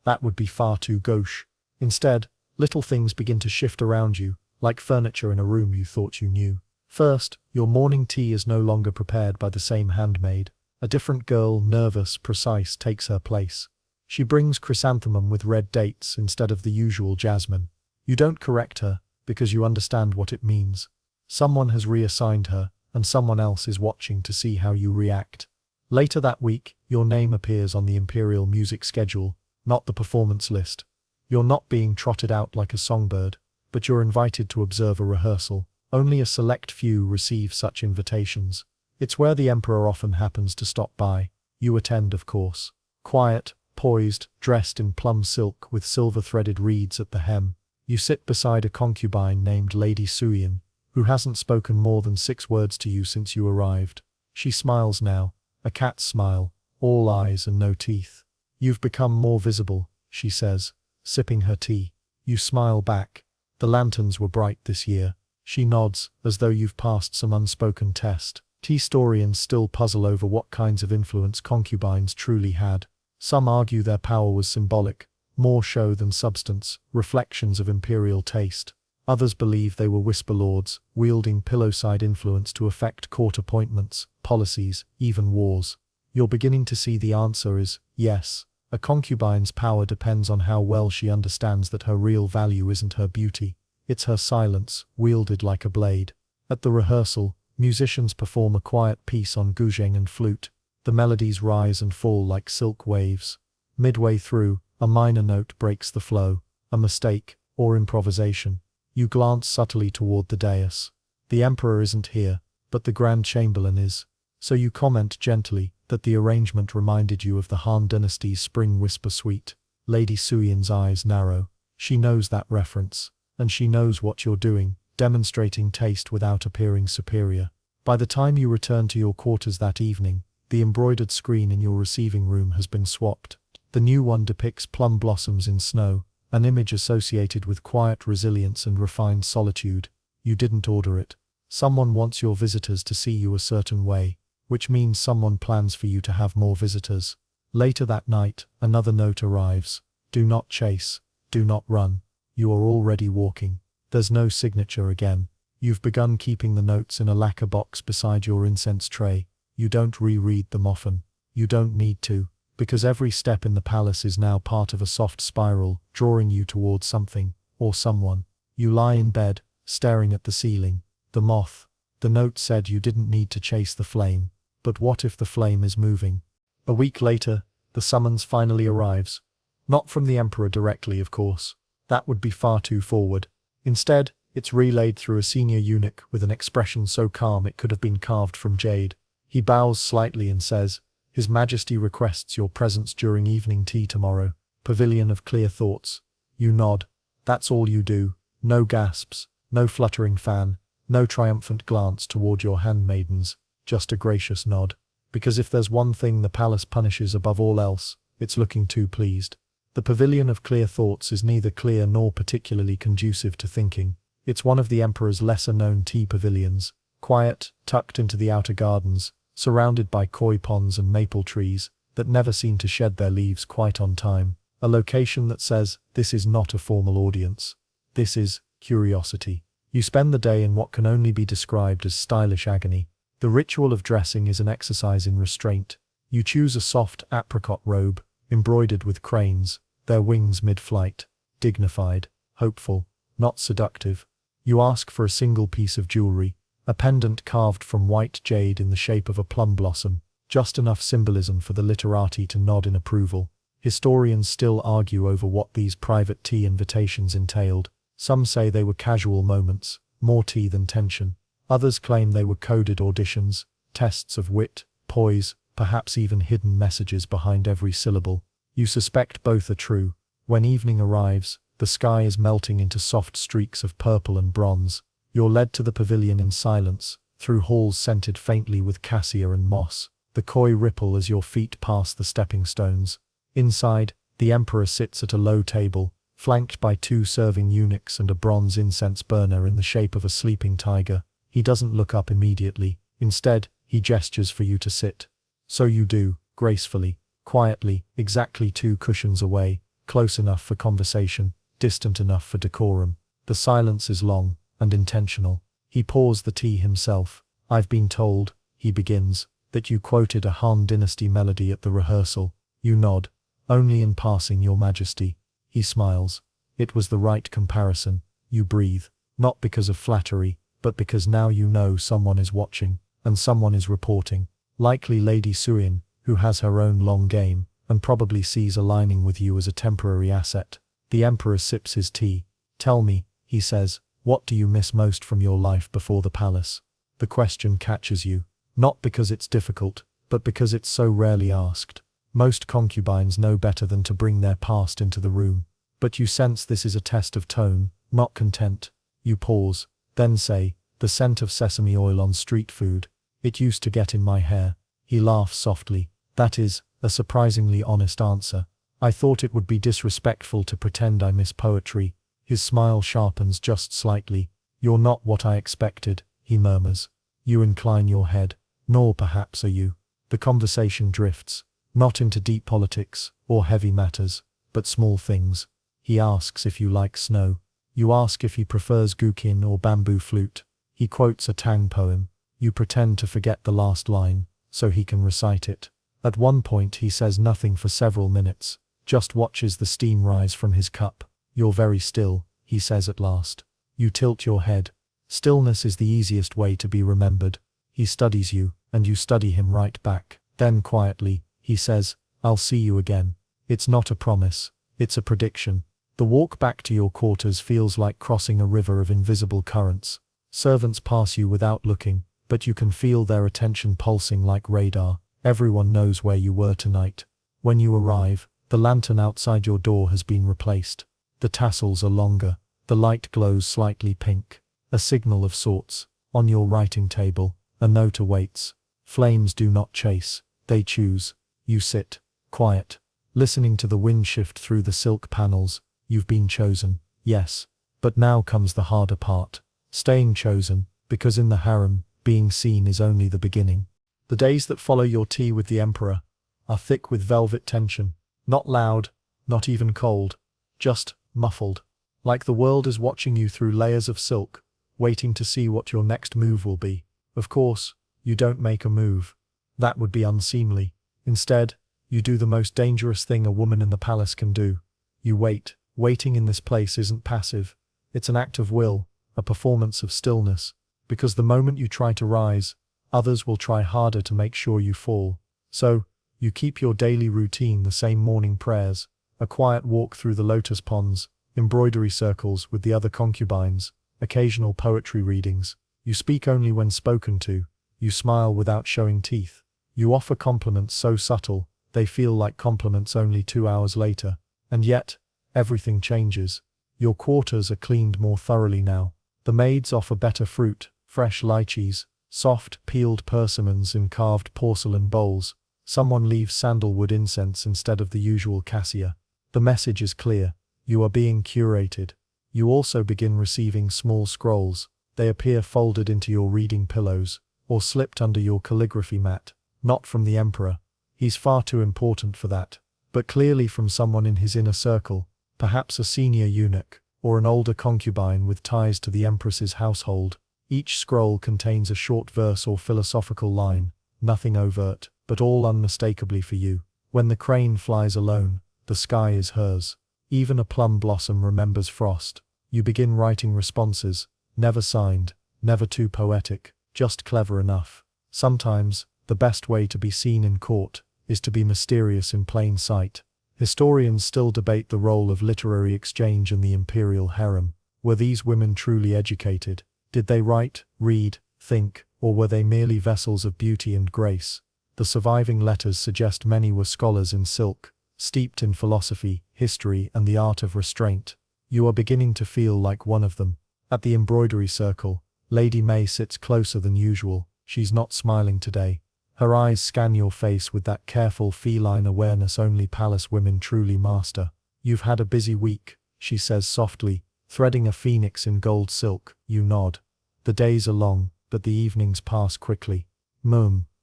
A: That would be far too gauche. Instead, little things begin to shift around you, like furniture in a room you thought you knew. First, your morning tea is no longer prepared by the same handmaid. A different girl, nervous, precise, takes her place. She brings chrysanthemum with red dates instead of the usual jasmine. You don't correct her, because you understand what it means. Someone has reassigned her, and someone else is watching to see how you react. Later that week, your name appears on the Imperial music schedule, not the performance list. You're not being trotted out like a songbird, but you're invited to observe a rehearsal. Only a select few receive such invitations. It's where the Emperor often happens to stop by. You attend, of course. Quiet, poised, dressed in plum silk with silver-threaded reeds at the hem. You sit beside a concubine named Lady Suyin, who hasn't spoken more than 6 words to you since you arrived. She smiles now, a cat's smile, all eyes and no teeth. You've become more visible, she says, sipping her tea. You smile back. The lanterns were bright this year. She nods, as though you've passed some unspoken test. Historians still puzzle over what kinds of influence concubines truly had. Some argue their power was symbolic, more show than substance, reflections of imperial taste. Others believe they were whisper lords, wielding pillow-side influence to affect court appointments, policies, even wars. You're beginning to see the answer is yes. A concubine's power depends on how well she understands that her real value isn't her beauty. It's her silence, wielded like a blade. At the rehearsal, musicians perform a quiet piece on guzheng and flute. The melodies rise and fall like silk waves. Midway through, a minor note breaks the flow, a mistake, or improvisation. You glance subtly toward the dais. The Emperor isn't here, but the Grand Chamberlain is. So you comment gently that the arrangement reminded you of the Han Dynasty's Spring Whisper Suite. Lady Suyin's eyes narrow. She knows that reference, and she knows what you're doing, demonstrating taste without appearing superior. By the time you return to your quarters that evening, the embroidered screen in your receiving room has been swapped. The new one depicts plum blossoms in snow, an image associated with quiet resilience and refined solitude. You didn't order it. Someone wants your visitors to see you a certain way, which means someone plans for you to have more visitors. Later that night, another note arrives. Do not chase. Do not run. You are already walking. There's no signature again. You've begun keeping the notes in a lacquer box beside your incense tray. You don't reread them often. You don't need to, because every step in the palace is now part of a soft spiral, drawing you towards something, or someone. You lie in bed, staring at the ceiling. The moth. The note said you didn't need to chase the flame. But what if the flame is moving? A week later, the summons finally arrives. Not from the Emperor directly, of course. That would be far too forward. Instead, it's relayed through a senior eunuch with an expression so calm it could have been carved from jade. He bows slightly and says, "His Majesty requests your presence during evening tea tomorrow. Pavilion of Clear Thoughts." You nod. That's all you do. No gasps, no fluttering fan, no triumphant glance toward your handmaidens, just a gracious nod. Because if there's one thing the palace punishes above all else, it's looking too pleased. The Pavilion of Clear Thoughts is neither clear nor particularly conducive to thinking. It's one of the Emperor's lesser-known tea pavilions, quiet, tucked into the outer gardens, surrounded by koi ponds and maple trees that never seem to shed their leaves quite on time. A location that says, this is not a formal audience. This is curiosity. You spend the day in what can only be described as stylish agony. The ritual of dressing is an exercise in restraint. You choose a soft apricot robe, embroidered with cranes, their wings mid-flight, dignified, hopeful, not seductive. You ask for a single piece of jewelry, a pendant carved from white jade in the shape of a plum blossom, just enough symbolism for the literati to nod in approval. Historians still argue over what these private tea invitations entailed. Some say they were casual moments, more tea than tension. Others claim they were coded auditions, tests of wit, poise, perhaps even hidden messages behind every syllable. You suspect both are true. When evening arrives, the sky is melting into soft streaks of purple and bronze. You're led to the pavilion in silence, through halls scented faintly with cassia and moss. The koi ripple as your feet pass the stepping stones. Inside, the emperor sits at a low table, flanked by 2 serving eunuchs and a bronze incense burner in the shape of a sleeping tiger. He doesn't look up immediately. Instead, he gestures for you to sit. So you do, gracefully, quietly, exactly 2 cushions away, close enough for conversation, distant enough for decorum. The silence is long and intentional. He pours the tea himself. I've been told, he begins, that you quoted a Han Dynasty melody at the rehearsal. You nod. Only in passing, Your Majesty. He smiles. It was the right comparison. You breathe. Not because of flattery, but because now you know someone is watching, and someone is reporting. Likely Lady Suyin, who has her own long game, and probably sees aligning with you as a temporary asset. The Emperor sips his tea. Tell me, he says, what do you miss most from your life before the palace? The question catches you. Not because it's difficult, but because it's so rarely asked. Most concubines know better than to bring their past into the room. But you sense this is a test of tone, not content. You pause, then say, the scent of sesame oil on street food. It used to get in my hair. He laughs softly. That is a surprisingly honest answer. I thought it would be disrespectful to pretend I miss poetry. His smile sharpens just slightly. You're not what I expected, he murmurs. You incline your head. Nor perhaps are you. The conversation drifts. Not into deep politics, or heavy matters, but small things. He asks if you like snow. You ask if he prefers guqin or bamboo flute. He quotes a Tang poem. You pretend to forget the last line, so he can recite it. At one point he says nothing for several minutes, just watches the steam rise from his cup. You're very still, he says at last. You tilt your head. Stillness is the easiest way to be remembered. He studies you, and you study him right back. Then quietly, he says, I'll see you again. It's not a promise, it's a prediction. The walk back to your quarters feels like crossing a river of invisible currents. Servants pass you without looking, but you can feel their attention pulsing like radar. Everyone knows where you were tonight. When you arrive, the lantern outside your door has been replaced. The tassels are longer. The light glows slightly pink. A signal of sorts. On your writing table, a note awaits. Flames do not chase, they choose. You sit, quiet, listening to the wind shift through the silk panels. You've been chosen, yes. But now comes the harder part. Staying chosen, because in the harem, being seen is only the beginning. The days that follow your tea with the Emperor are thick with velvet tension. Not loud, not even cold, just muffled. Like the world is watching you through layers of silk, waiting to see what your next move will be. Of course, you don't make a move. That would be unseemly. Instead, you do the most dangerous thing a woman in the palace can do. You wait. Waiting in this place isn't passive. It's an act of will, a performance of stillness. Because the moment you try to rise, others will try harder to make sure you fall. So, you keep your daily routine the same morning prayers, a quiet walk through the lotus ponds, embroidery circles with the other concubines, occasional poetry readings. You speak only when spoken to. You smile without showing teeth. You offer compliments so subtle, they feel like compliments only 2 hours later. And yet, everything changes. Your quarters are cleaned more thoroughly now. The maids offer better fruit, fresh lychees, soft, peeled persimmons in carved porcelain bowls. Someone leaves sandalwood incense instead of the usual cassia. The message is clear. You are being curated. You also begin receiving small scrolls. They appear folded into your reading pillows, or slipped under your calligraphy mat. Not from the Emperor. He's far too important for that. But clearly from someone in his inner circle, perhaps a senior eunuch, or an older concubine with ties to the empress's household. Each scroll contains a short verse or philosophical line, nothing overt, but all unmistakably for you. When the crane flies alone, the sky is hers. Even a plum blossom remembers frost. You begin writing responses, never signed, never too poetic, just clever enough. Sometimes, the best way to be seen in court is to be mysterious in plain sight. Historians still debate the role of literary exchange in the imperial harem. Were these women truly educated? Did they write, read, think, or were they merely vessels of beauty and grace? The surviving letters suggest many were scholars in silk, steeped in philosophy, history, and the art of restraint. You are beginning to feel like one of them. At the embroidery circle, Lady May sits closer than usual. She's not smiling today. Her eyes scan your face with that careful feline awareness only palace women truly master. "You've had a busy week," she says softly, threading a phoenix in gold silk. You nod. "The days are long, but the evenings pass quickly."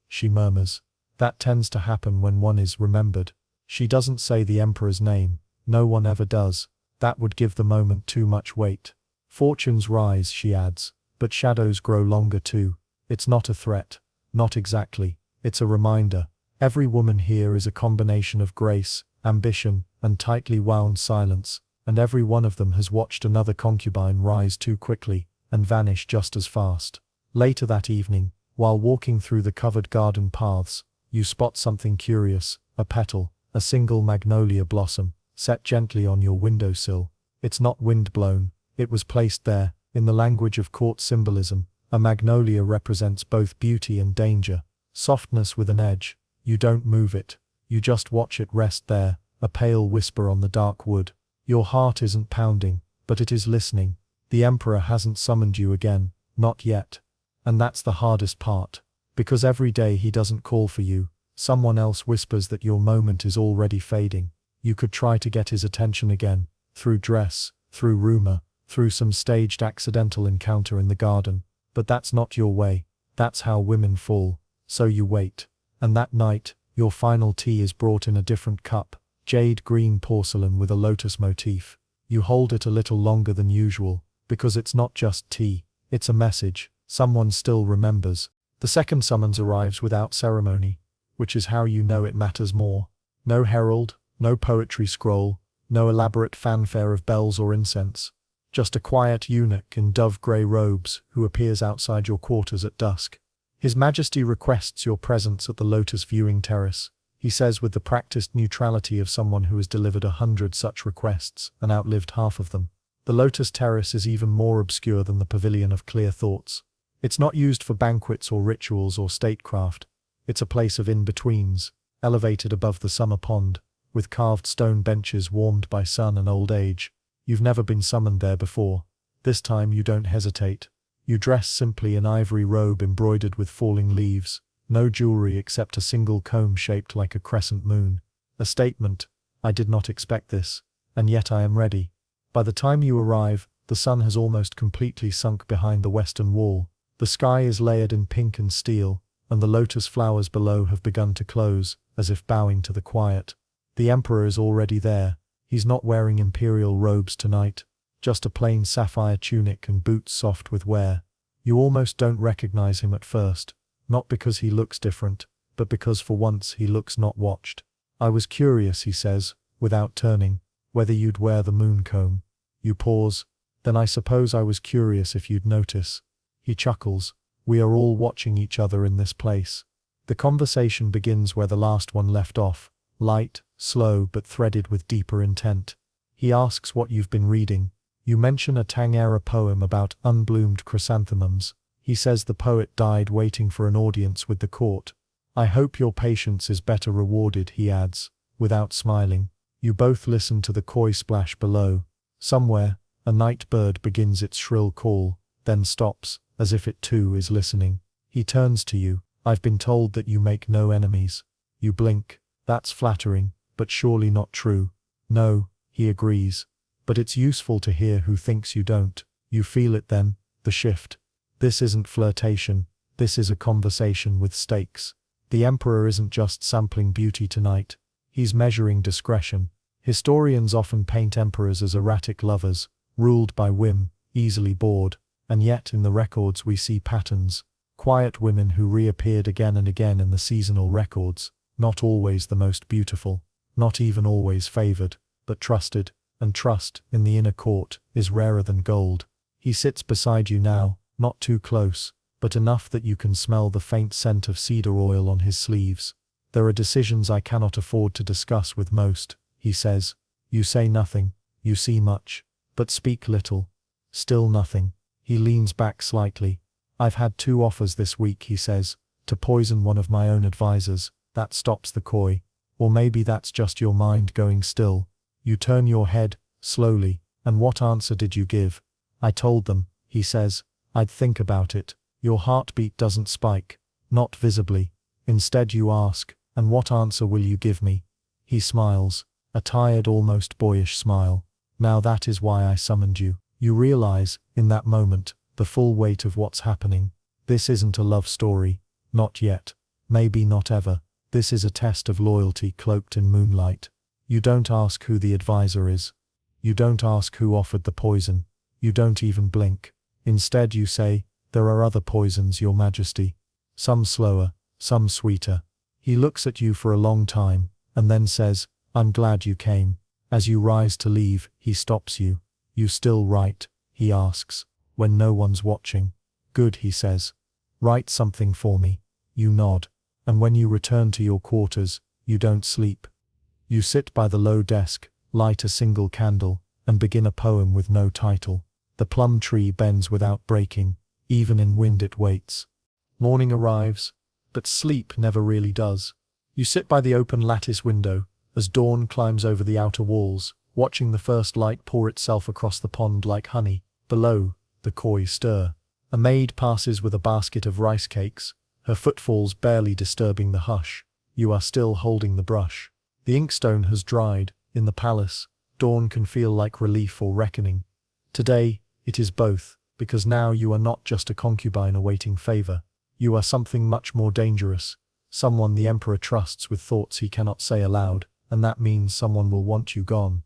A: She murmurs. "That tends to happen when one is remembered." She doesn't say the emperor's name. No one ever does. That would give the moment too much weight. "Fortunes rise," she adds, "but shadows grow longer too." It's not a threat. Not exactly. It's a reminder. Every woman here is a combination of grace, ambition, and tightly wound silence, and every one of them has watched another concubine rise too quickly and vanish just as fast. Later that evening, while walking through the covered garden paths, you spot something curious, a petal, a single magnolia blossom, set gently on your windowsill. It's not wind-blown. It was placed there, in the language of court symbolism. A magnolia represents both beauty and danger, softness with an edge. You don't move it. You just watch it rest there, a pale whisper on the dark wood. Your heart isn't pounding, but it is listening. The emperor hasn't summoned you again, not yet. And that's the hardest part. Because every day he doesn't call for you, someone else whispers that your moment is already fading. You could try to get his attention again, through dress, through rumor, through some staged accidental encounter in the garden. But that's not your way. That's how women fall. So you wait. And that night, your final tea is brought in a different cup, jade green porcelain with a lotus motif. You hold it a little longer than usual, because it's not just tea, it's a message. Someone still remembers. The second summons arrives without ceremony, which is how you know it matters more. No herald, no poetry scroll, no elaborate fanfare of bells or incense. Just a quiet eunuch in dove-grey robes who appears outside your quarters at dusk. His Majesty requests your presence at the Lotus Viewing Terrace, he says with the practiced neutrality of someone who has delivered 100 such requests and outlived half of them. The Lotus Terrace is even more obscure than the Pavilion of Clear Thoughts. It's not used for banquets or rituals or statecraft. It's a place of in-betweens, elevated above the summer pond, with carved stone benches warmed by sun and old age. You've never been summoned there before. This time you don't hesitate. You dress simply in ivory robe embroidered with falling leaves, no jewelry except a single comb shaped like a crescent moon. A statement, "I did not expect this, and yet I am ready." By the time you arrive, the sun has almost completely sunk behind the western wall. The sky is layered in pink and steel, and the lotus flowers below have begun to close, as if bowing to the quiet. The emperor is already there. He's not wearing imperial robes tonight, just a plain sapphire tunic and boots soft with wear. You almost don't recognize him at first, not because he looks different, but because for once he looks not watched. "I was curious," he says, without turning, "whether you'd wear the moon comb." You pause. "Then I suppose I was curious if you'd notice." He chuckles. "We are all watching each other in this place." The conversation begins where the last one left off, light, slow but threaded with deeper intent. He asks what you've been reading. You mention a Tang-era poem about unbloomed chrysanthemums. He says the poet died waiting for an audience with the court. "I hope your patience is better rewarded," he adds, without smiling. You both listen to the koi splash below. Somewhere, a night bird begins its shrill call, then stops, as if it too is listening. He turns to you. "I've been told that you make no enemies." You blink. "That's flattering, but surely not true." "No," he agrees. "But it's useful to hear who thinks you don't." You feel it then, the shift. This isn't flirtation. This is a conversation with stakes. The emperor isn't just sampling beauty tonight. He's measuring discretion. Historians often paint emperors as erratic lovers, ruled by whim, easily bored, and yet in the records we see patterns. Quiet women who reappeared again and again in the seasonal records, not always the most beautiful, not even always favored, but trusted, and trust, in the inner court, is rarer than gold. He sits beside you now, not too close, but enough that you can smell the faint scent of cedar oil on his sleeves. There are decisions I cannot afford to discuss with most, he says. You say nothing, you see much, but speak little. Still nothing. He leans back slightly. I've had 2 offers this week, he says, to poison one of my own advisors. That stops the coy. Or maybe that's just your mind going still. You turn your head, slowly. And what answer did you give? I told them, he says, I'd think about it. Your heartbeat doesn't spike. Not visibly. Instead you ask, and what answer will you give me? He smiles. A tired, almost boyish smile. Now that is why I summoned you. You realize, in that moment, the full weight of what's happening. This isn't a love story. Not yet. Maybe not ever. This is a test of loyalty cloaked in moonlight. You don't ask who the advisor is. You don't ask who offered the poison. You don't even blink. Instead you say, there are other poisons, Your Majesty. Some slower, some sweeter. He looks at you for a long time, and then says, I'm glad you came. As you rise to leave, he stops you. You still write? He asks, when no one's watching. Good, he says. Write something for me. You nod. And when you return to your quarters, you don't sleep. You sit by the low desk, light a single candle, and begin a poem with no title. The plum tree bends without breaking. Even in wind it waits. Morning arrives, but sleep never really does. You sit by the open lattice window, as dawn climbs over the outer walls, watching the first light pour itself across the pond like honey. Below, the koi stir. A maid passes with a basket of rice cakes, her footfalls barely disturbing the hush. You are still holding the brush. The inkstone has dried. In the palace, dawn can feel like relief or reckoning. Today, it is both, because now you are not just a concubine awaiting favor. You are something much more dangerous. Someone the emperor trusts with thoughts he cannot say aloud, and that means someone will want you gone.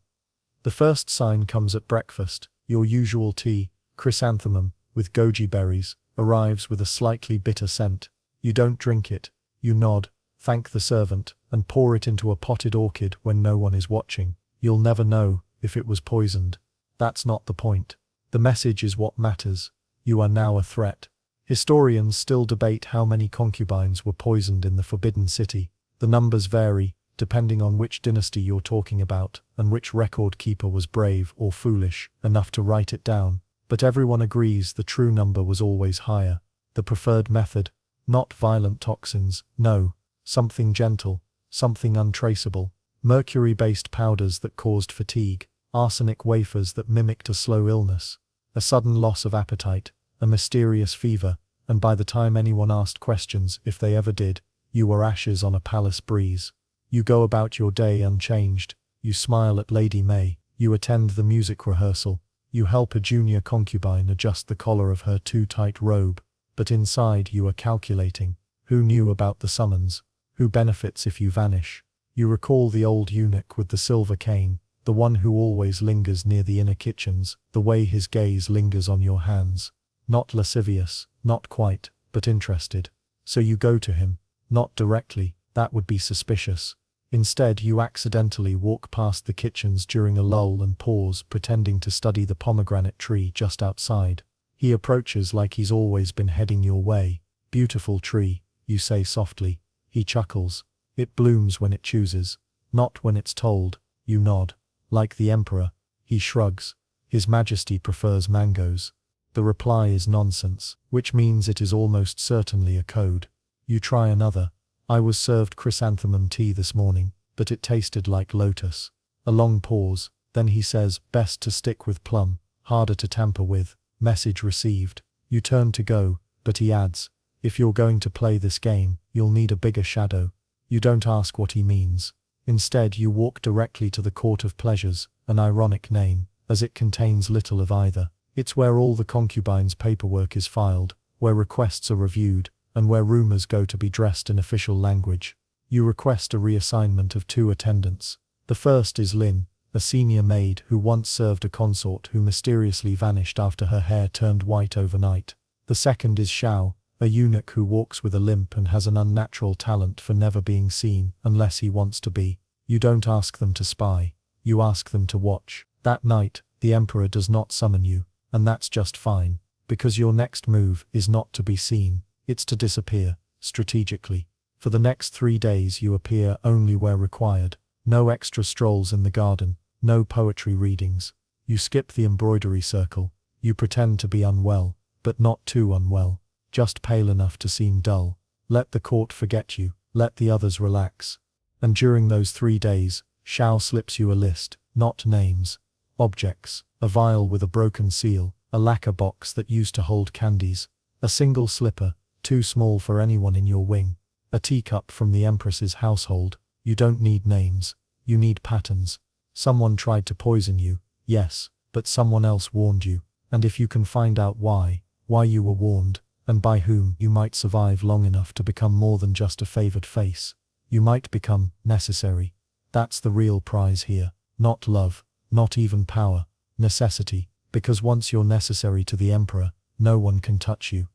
A: The first sign comes at breakfast. Your usual tea, chrysanthemum, with goji berries, arrives with a slightly bitter scent. You don't drink it. You nod, thank the servant, and pour it into a potted orchid when no one is watching. You'll never know if it was poisoned. That's not the point. The message is what matters. You are now a threat. Historians still debate how many concubines were poisoned in the Forbidden City. The numbers vary, depending on which dynasty you're talking about, and which record keeper was brave or foolish enough to write it down. But everyone agrees the true number was always higher. The preferred method, not violent toxins, no, something gentle, something untraceable. Mercury-based powders that caused fatigue, arsenic wafers that mimicked a slow illness, a sudden loss of appetite, a mysterious fever, and by the time anyone asked questions, if they ever did, you were ashes on a palace breeze. You go about your day unchanged. You smile at Lady May. You attend the music rehearsal. You help a junior concubine adjust the collar of her too tight robe. But inside you are calculating. Who knew about the summons? Who benefits if you vanish? You recall the old eunuch with the silver cane, the one who always lingers near the inner kitchens, the way his gaze lingers on your hands. Not lascivious, not quite, but interested. So you go to him. Not directly, that would be suspicious. Instead you accidentally walk past the kitchens during a lull and pause, pretending to study the pomegranate tree just outside. He approaches like he's always been heading your way. Beautiful tree, you say softly. He chuckles. It blooms when it chooses, not when it's told. You nod. Like the emperor. He shrugs. His Majesty prefers mangoes. The reply is nonsense, which means it is almost certainly a code. You try another. I was served chrysanthemum tea this morning, but it tasted like lotus. A long pause, then he says, best to stick with plum, harder to tamper with. Message received. You turn to go, but he adds, if you're going to play this game, you'll need a bigger shadow. You don't ask what he means. Instead you walk directly to the Court of Pleasures, an ironic name, as it contains little of either. It's where all the concubines' paperwork is filed, where requests are reviewed, and where rumors go to be dressed in official language. You request a reassignment of 2 attendants. The first is Lin, a senior maid who once served a consort who mysteriously vanished after her hair turned white overnight. The second is Xiao, a eunuch who walks with a limp and has an unnatural talent for never being seen unless he wants to be. You don't ask them to spy, you ask them to watch. That night, the Emperor does not summon you, and that's just fine, because your next move is not to be seen, it's to disappear, strategically. For the next 3 days you appear only where required. No extra strolls in the garden, no poetry readings. You skip the embroidery circle, you pretend to be unwell, but not too unwell, just pale enough to seem dull. Let the court forget you, let the others relax. And during those 3 days, Xiao slips you a list, not names, objects, a vial with a broken seal, a lacquer box that used to hold candies, a single slipper, too small for anyone in your wing, a teacup from the Empress's household. You don't need names, you need patterns. Someone tried to poison you, yes, but someone else warned you, and if you can find out why you were warned, and by whom, you might survive long enough to become more than just a favored face. You might become necessary. That's the real prize here. Not love, not even power, necessity, because once you're necessary to the Emperor, no one can touch you.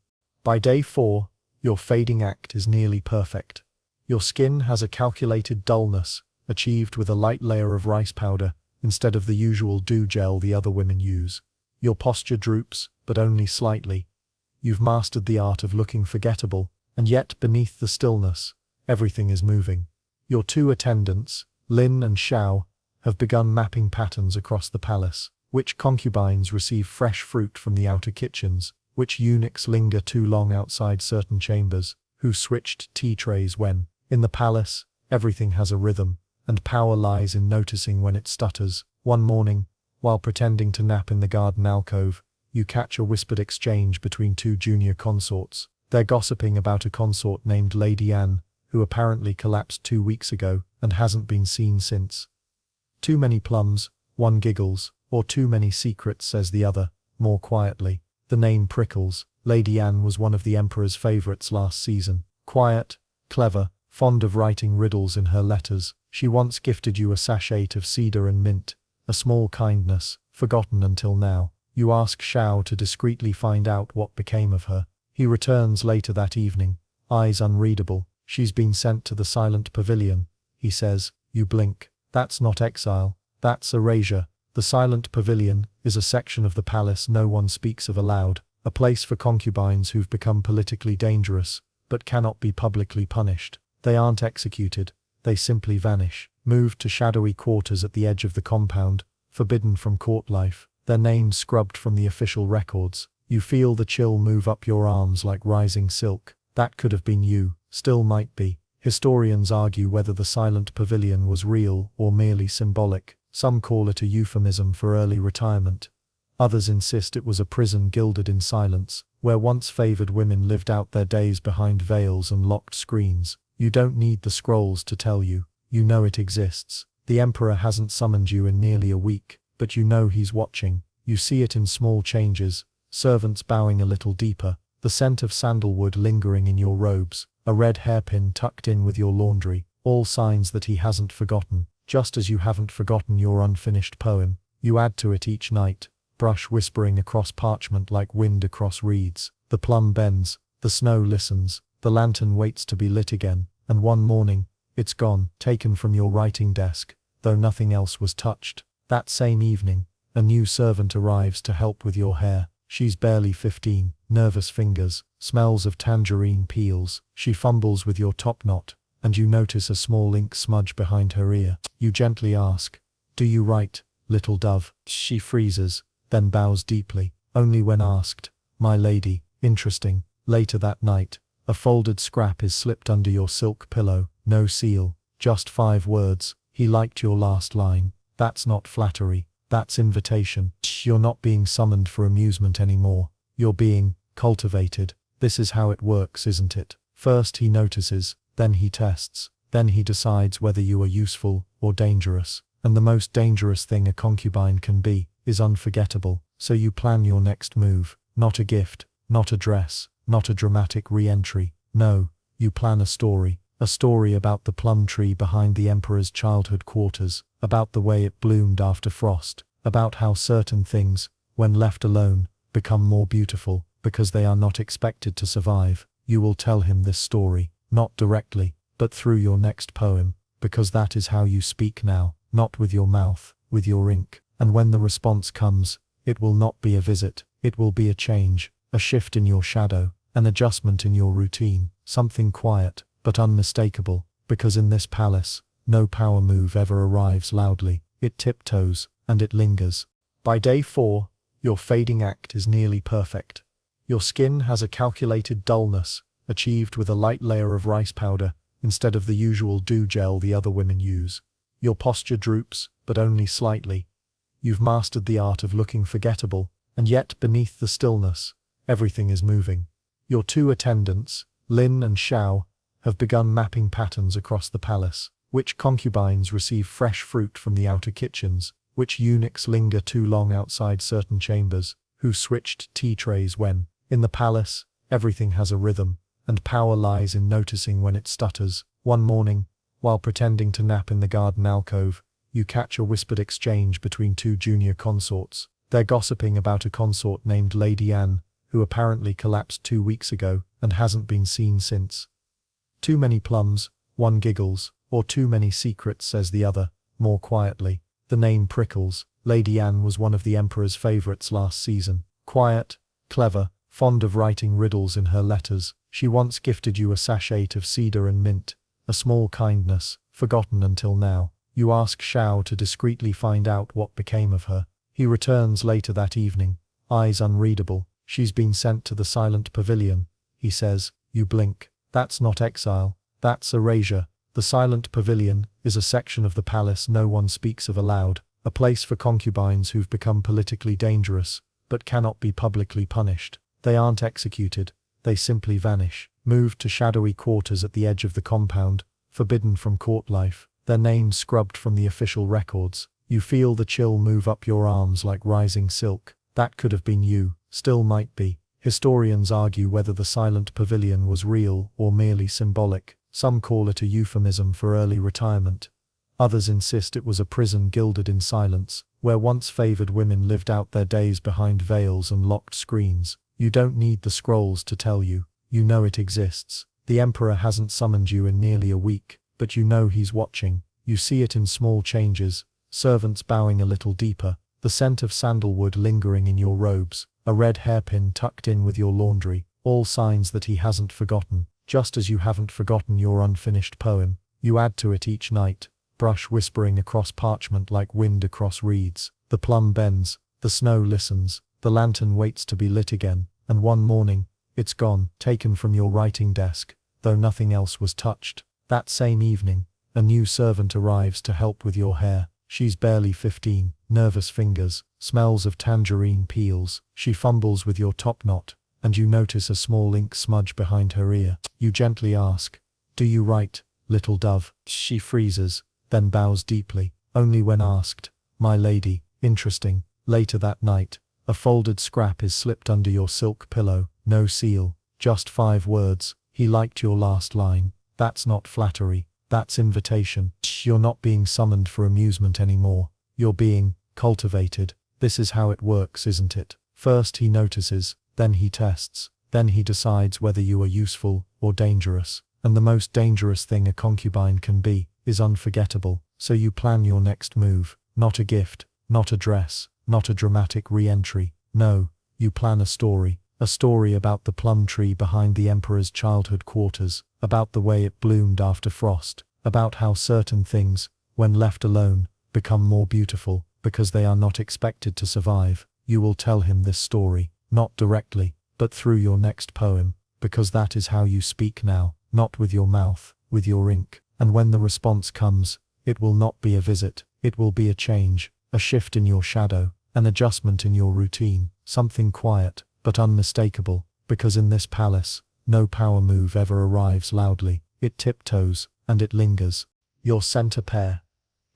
A: By day 4, your fading act is nearly perfect. Your skin has a calculated dullness, achieved with a light layer of rice powder, instead of the usual dew gel the other women use. Your posture droops, but only slightly. You've mastered the art of looking forgettable, and yet beneath the stillness, everything is moving. Your 2 attendants, Lin and Xiao, have begun mapping patterns across the palace. Which concubines receive fresh fruit from the outer kitchens, which eunuchs linger too long outside certain chambers, who switched tea trays when, in the palace, everything has a rhythm, and power lies in noticing when it stutters. One morning, while pretending to nap in the garden alcove, you catch a whispered exchange between 2 junior consorts. They're gossiping about a consort named Lady Anne, who apparently collapsed 2 weeks ago and hasn't been seen since. Too many plums, one giggles, or too many secrets, says the other, more quietly. The name prickles. Lady Anne was one of the Emperor's favorites last season. Quiet, clever, fond of writing riddles in her letters. She once gifted you a sachet of cedar and mint, a small kindness, forgotten until now. You ask Xiao to discreetly find out what became of her. He returns later that evening, eyes unreadable. She's been sent to the silent pavilion, he says. You blink. That's not exile, that's erasure. The silent pavilion is a section of the palace no one speaks of aloud, a place for concubines who've become politically dangerous, but cannot be publicly punished. They aren't executed, they simply vanish, moved to shadowy quarters at the edge of the compound, forbidden from court life, their names scrubbed from the official records. You feel the chill move up your arms like rising silk. That could have been you, still might be. Historians argue whether the silent pavilion was real or merely symbolic. Some call it a euphemism for early retirement. Others insist it was a prison gilded in silence, where once favored women lived out their days behind veils and locked screens. You don't need the scrolls to tell you. You know it exists. The Emperor hasn't summoned you in nearly a week, but you know he's watching. You see it in small changes, servants bowing a little deeper, the scent of sandalwood lingering in your robes, a red hairpin tucked in with your laundry, all signs that he hasn't forgotten, just as you haven't forgotten your unfinished poem. You add to it each night, brush whispering across parchment like wind across reeds. The plum bends, the snow listens, the lantern waits to be lit again, and one morning, it's gone, taken from your writing desk, though nothing else was touched. That same evening, a new servant arrives to help with your hair. She's barely 15, nervous fingers, smells of tangerine peels. She fumbles with your top knot, and you notice a small ink smudge behind her ear. You gently ask, "Do you write, little dove?" She freezes, then bows deeply, only when asked, "My lady." Interesting. Later that night, a folded scrap is slipped under your silk pillow. No seal, just 5 words. "He liked your last line." That's not flattery, that's invitation. You're not being summoned for amusement anymore. You're being cultivated. This is how it works, isn't it? First he notices, then he tests, then he decides whether you are useful or dangerous. And the most dangerous thing a concubine can be is unforgettable. So you plan your next move. Not a gift, not a dress, not a dramatic re-entry. No, you plan a story. a story about the plum tree behind the emperor's childhood quarters, about the way it bloomed after frost, about how certain things, when left alone, become more beautiful, because they are not expected to survive. You will tell him this story, not directly, but through your next poem, because that is how you speak now, not with your mouth, with your ink. And when the response comes, it will not be a visit, it will be a change, a shift in your shadow, an adjustment in your routine, something quiet, but unmistakable, because in this palace, no power move ever arrives loudly, it tiptoes, and it lingers. By day 4, your fading act is nearly perfect. Your skin has a calculated dullness, achieved with a light layer of rice powder, instead of the usual dew gel the other women use. Your posture droops, but only slightly. You've mastered the art of looking forgettable, and yet beneath the stillness, everything is moving. Your 2 attendants, Lin and Xiao, have begun mapping patterns across the palace. Which concubines receive fresh fruit from the outer kitchens, which eunuchs linger too long outside certain chambers, who switched tea trays when, in the palace, everything has a rhythm, and power lies in noticing when it stutters. One morning, while pretending to nap in the garden alcove, you catch a whispered exchange between 2 junior consorts. They're gossiping about a consort named Lady Anne, who apparently collapsed 2 weeks ago and hasn't been seen since. Too many plums, one giggles, or too many secrets, says the other, more quietly. The name prickles. Lady Anne was one of the Emperor's favorites last season. Quiet, clever, fond of writing riddles in her letters. She once gifted you a sachet of cedar and mint, a small kindness, forgotten until now. You ask Xiao to discreetly find out what became of her. He returns later that evening, eyes unreadable. She's been sent to the silent pavilion, he says. You blink. That's not exile, that's erasure. The silent pavilion is a section of the palace no one speaks of aloud, a place for concubines who've become politically dangerous, but cannot be publicly punished. They aren't executed, they simply vanish, moved to shadowy quarters at the edge of the compound, forbidden from court life, their names scrubbed from the official records. You feel the chill move up your arms like rising silk. That could have been you, still might be. Historians argue whether the silent pavilion was real or merely symbolic. Some call it a euphemism for early retirement. Others insist it was a prison gilded in silence, where once favored women lived out their days behind veils and locked screens. You don't need the scrolls to tell you. You know it exists. The Emperor hasn't summoned you in nearly a week, but you know he's watching. You see it in small changes, servants bowing a little deeper, the scent of sandalwood lingering in your robes, a red hairpin tucked in with your laundry, all signs that he hasn't forgotten. Just as you haven't forgotten your unfinished poem, you add to it each night, brush whispering across parchment like wind across reeds. The plum bends, the snow listens, the lantern waits to be lit again, and one morning, it's gone, taken from your writing desk, though nothing else was touched. That same evening, a new servant arrives to help with your hair. She's barely 15, nervous fingers, smells of tangerine peels. She fumbles with your top knot, and you notice a small ink smudge behind her ear. You gently ask, "Do you write, little dove?" She freezes, then bows deeply, only when asked, "My lady." Interesting. Later that night, a folded scrap is slipped under your silk pillow. No seal, just 5 words. "He liked your last line." That's not flattery, that's invitation. You're not being summoned for amusement anymore. You're being cultivated. This is how it works, isn't it? First he notices, then he tests, then he decides whether you are useful or dangerous. And the most dangerous thing a concubine can be is unforgettable. So you plan your next move, not a gift, not a dress, not a dramatic re-entry. No, you plan a story about the plum tree behind the Emperor's childhood quarters, about the way it bloomed after frost, about how certain things, when left alone, become more beautiful, because they are not expected to survive. You will tell him this story, not directly, but through your next poem, because that is how you speak now, not with your mouth, with your ink. And when the response comes, it will not be a visit, it will be a change, a shift in your shadow, an adjustment in your routine, something quiet, but unmistakable, because in this palace, no power move ever arrives loudly, it tiptoes, and it lingers. Your center pear.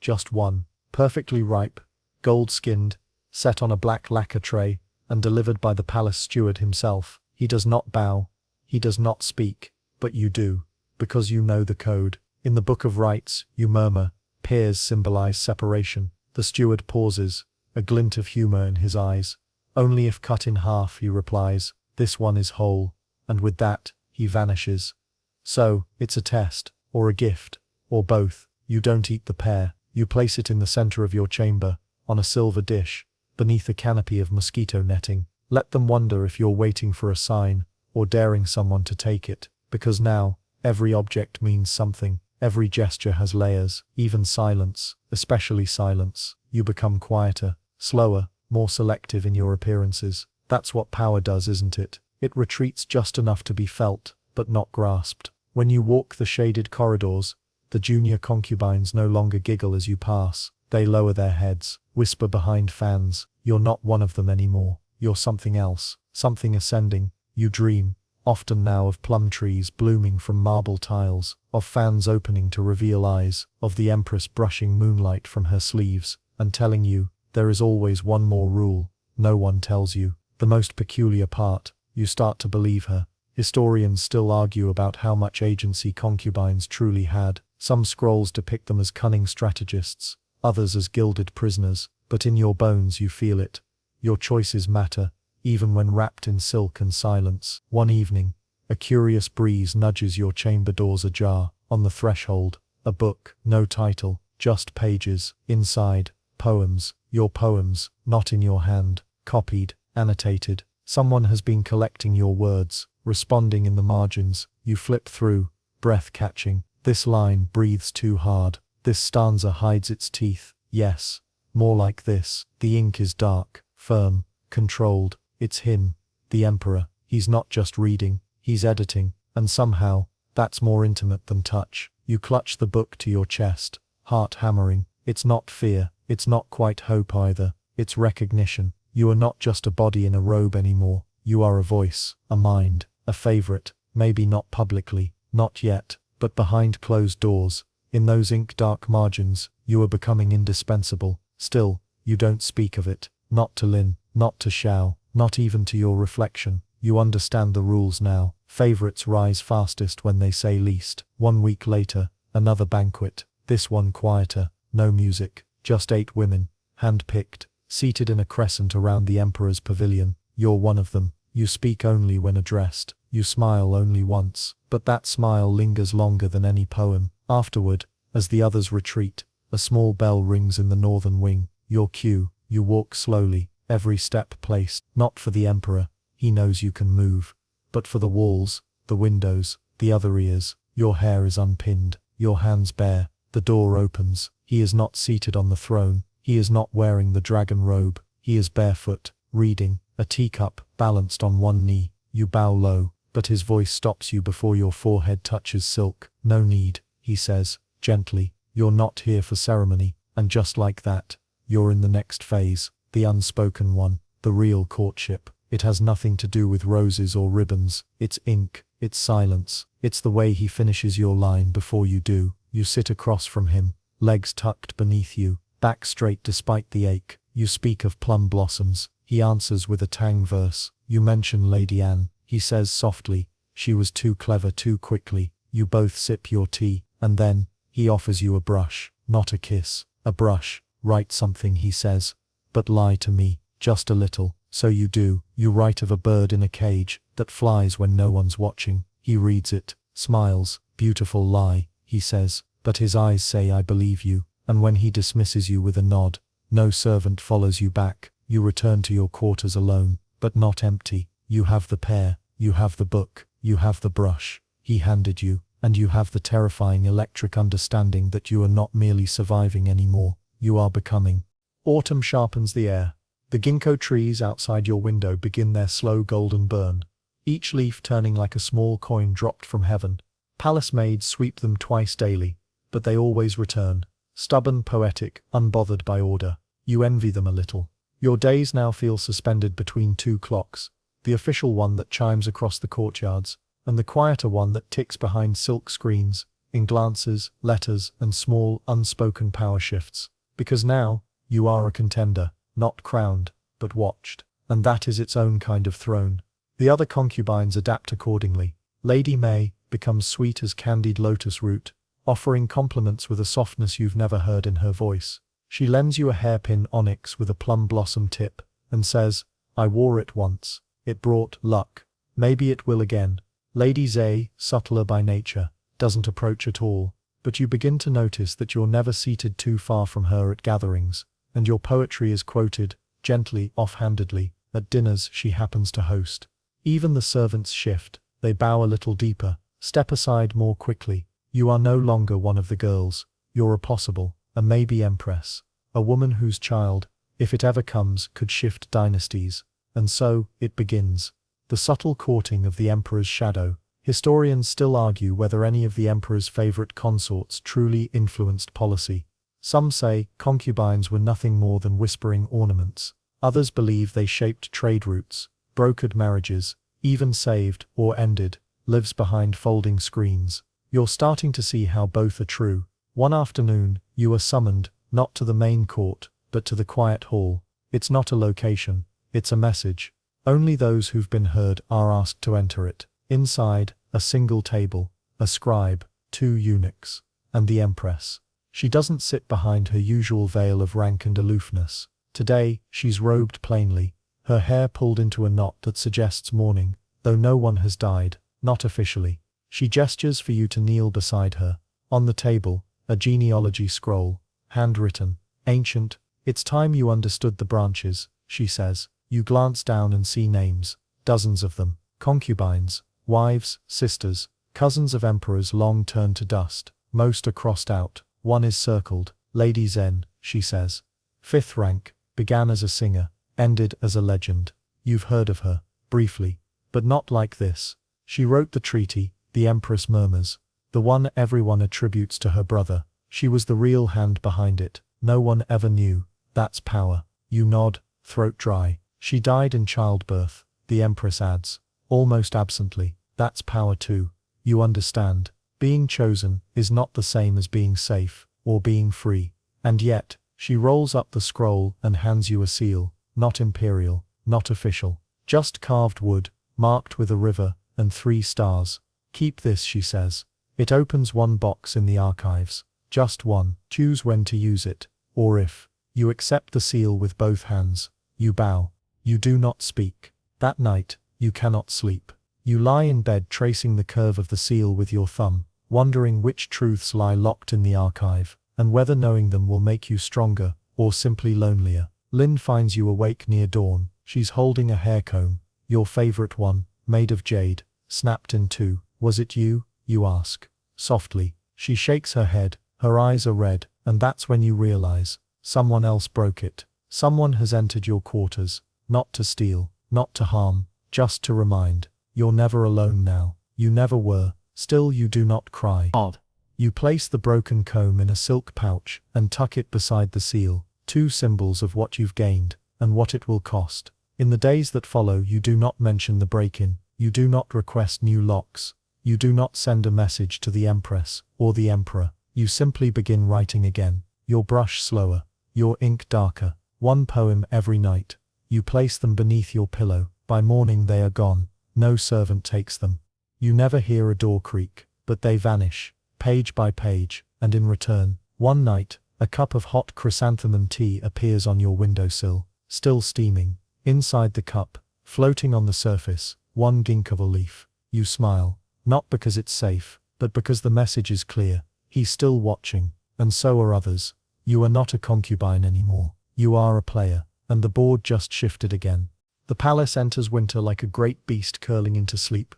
A: Just one, perfectly ripe, gold-skinned, set on a black lacquer tray, and delivered by the palace steward himself. He does not bow, he does not speak, but you do, because you know the code. In the Book of Rights, you murmur, peers symbolize separation. The steward pauses, a glint of humor in his eyes. Only if cut in half, he replies. This one is whole. And with that, he vanishes. So, it's a test, or a gift, or both. You don't eat the pear. You place it in the center of your chamber, on a silver dish, beneath a canopy of mosquito netting. Let them wonder if you're waiting for a sign, or daring someone to take it, because now, every object means something. Every gesture has layers, even silence, especially silence. You become quieter, slower, more selective in your appearances. That's what power does, isn't it? It retreats just enough to be felt, but not grasped. When you walk the shaded corridors, the junior concubines no longer giggle as you pass. They lower their heads, whisper behind fans. You're not one of them anymore. You're something else, something ascending. You dream, often now, of plum trees blooming from marble tiles, of fans opening to reveal eyes, of the empress brushing moonlight from her sleeves, and telling you, there is always one more rule. No one tells you. The most peculiar part, you start to believe her. Historians still argue about how much agency concubines truly had. Some scrolls depict them as cunning strategists, others as gilded prisoners, but in your bones you feel it. Your choices matter, even when wrapped in silk and silence. One evening, a curious breeze nudges your chamber doors ajar. On the threshold, a book, no title, just pages. Inside, poems, your poems, not in your hand, copied, annotated. Someone has been collecting your words, responding in the margins. You flip through, breath catching. This line breathes too hard. This stanza hides its teeth. Yes, more like this. The ink is dark, firm, controlled. It's him, the emperor. He's not just reading, he's editing. And somehow, that's more intimate than touch. You clutch the book to your chest, heart hammering. It's not fear, it's not quite hope either. It's recognition. You are not just a body in a robe anymore. You are a voice, a mind, a favorite. Maybe not publicly, not yet, but behind closed doors, in those ink-dark margins, you are becoming indispensable. Still, you don't speak of it. Not to Lin, not to Xiao, not even to your reflection. You understand the rules now. Favorites rise fastest when they say least. 1 week later, another banquet. This one quieter, no music, just 8 women, hand-picked, seated in a crescent around the emperor's pavilion. You're one of them. You speak only when addressed. You smile only once, but that smile lingers longer than any poem. Afterward, as the others retreat, a small bell rings in the northern wing. Your cue. You walk slowly, every step placed, not for the emperor, he knows you can move, but for the walls, the windows, the other ears. Your hair is unpinned, your hands bare. The door opens. He is not seated on the throne. He is not wearing the dragon robe. He is barefoot, reading, a teacup balanced on one knee. You bow low, but his voice stops you before your forehead touches silk. No need, he says, gently. You're not here for ceremony. And just like that, you're in the next phase, the unspoken one, the real courtship. It has nothing to do with roses or ribbons. It's ink, it's silence. It's the way he finishes your line before you do. You sit across from him, legs tucked beneath you, back straight despite the ache. You speak of plum blossoms. He answers with a tang verse. You mention Lady Anne. He says softly, she was too clever too quickly. You both sip your tea, and then, he offers you a brush, not a kiss, a brush. Write something, he says, but lie to me, just a little. So you do. You write of a bird in a cage, that flies when no one's watching. He reads it, smiles. Beautiful lie, he says, but his eyes say I believe you. And when he dismisses you with a nod, no servant follows you back. You return to your quarters alone, but not empty. You have the pear, you have the book, you have the brush he handed you, and you have the terrifying electric understanding that you are not merely surviving anymore. You are becoming. Autumn sharpens the air. The ginkgo trees outside your window begin their slow golden burn, each leaf turning like a small coin dropped from heaven. Palace maids sweep them twice daily, but they always return, stubborn, poetic, unbothered by order. You envy them a little. Your days now feel suspended between 2 clocks, the official one that chimes across the courtyards, and the quieter one that ticks behind silk screens, in glances, letters, and small, unspoken power shifts. Because now, you are a contender, not crowned, but watched. And that is its own kind of throne. The other concubines adapt accordingly. Lady May, becomes sweet as candied lotus root, offering compliments with a softness you've never heard in her voice. She lends you a hairpin onyx with a plum blossom tip, and says, "I wore it once. It brought luck. Maybe it will again." Lady Zay, subtler by nature, doesn't approach at all, but you begin to notice that you're never seated too far from her at gatherings, and your poetry is quoted, gently, offhandedly, at dinners she happens to host. Even the servants shift, they bow a little deeper, step aside more quickly. You are no longer one of the girls, you're a possible, a maybe empress, a woman whose child, if it ever comes, could shift dynasties. And so, it begins. The subtle courting of the emperor's shadow. Historians still argue whether any of the emperor's favorite consorts truly influenced policy. Some say concubines were nothing more than whispering ornaments. Others believe they shaped trade routes, brokered marriages, even saved, or ended, lives behind folding screens. You're starting to see how both are true. One afternoon, you are summoned, not to the main court, but to the quiet hall. It's not a location, it's a message. Only those who've been heard are asked to enter it. Inside, a single table, a scribe, 2 eunuchs, and the empress. She doesn't sit behind her usual veil of rank and aloofness. Today, she's robed plainly, her hair pulled into a knot that suggests mourning, though no one has died, not officially. She gestures for you to kneel beside her. On the table, a genealogy scroll, handwritten, ancient. "It's time you understood the branches," she says. You glance down and see names, dozens of them, concubines, wives, sisters, cousins of emperors long turned to dust. Most are crossed out. One is circled. Lady Zen, she says. 5th rank, began as a singer, ended as a legend. You've heard of her, briefly, but not like this. She wrote the treaty, the empress murmurs. The one everyone attributes to her brother. She was the real hand behind it. No one ever knew. That's power. You nod, throat dry. She died in childbirth, the empress adds, almost absently. That's power too. You understand. Being chosen is not the same as being safe, or being free. And yet, she rolls up the scroll and hands you a seal, not imperial, not official, just carved wood, marked with a river, and 3 stars. Keep this, she says. It opens one box in the archives. Just one. Choose when to use it, or if. You accept the seal with both hands. You bow. You do not speak. That night, you cannot sleep. You lie in bed tracing the curve of the seal with your thumb, wondering which truths lie locked in the archive, and whether knowing them will make you stronger, or simply lonelier. Lynn finds you awake near dawn. She's holding a hair comb, your favorite one, made of jade, snapped in 2. Was it you? You ask. Softly. She shakes her head, her eyes are red, and that's when you realize, someone else broke it. Someone has entered your quarters. Not to steal, not to harm, just to remind. You're never alone now. You never were. Still you do not cry.
B: Odd.
A: You place the broken comb in a silk pouch and tuck it beside the seal, 2 symbols of what you've gained, and what it will cost. In the days that follow you do not mention the break-in, you do not request new locks, you do not send a message to the empress, or the emperor. You simply begin writing again. Your brush slower, your ink darker, 1 poem every night. You place them beneath your pillow. By morning they are gone. No servant takes them. You never hear a door creak, but they vanish, page by page, and in return, one night, a cup of hot chrysanthemum tea appears on your windowsill, still steaming. Inside the cup, floating on the surface, 1 ginkgo leaf. You smile, not because it's safe, but because the message is clear. He's still watching, and so are others. You are not a concubine anymore. You are a player. And the board just shifted again. The palace enters winter like a great beast curling into sleep.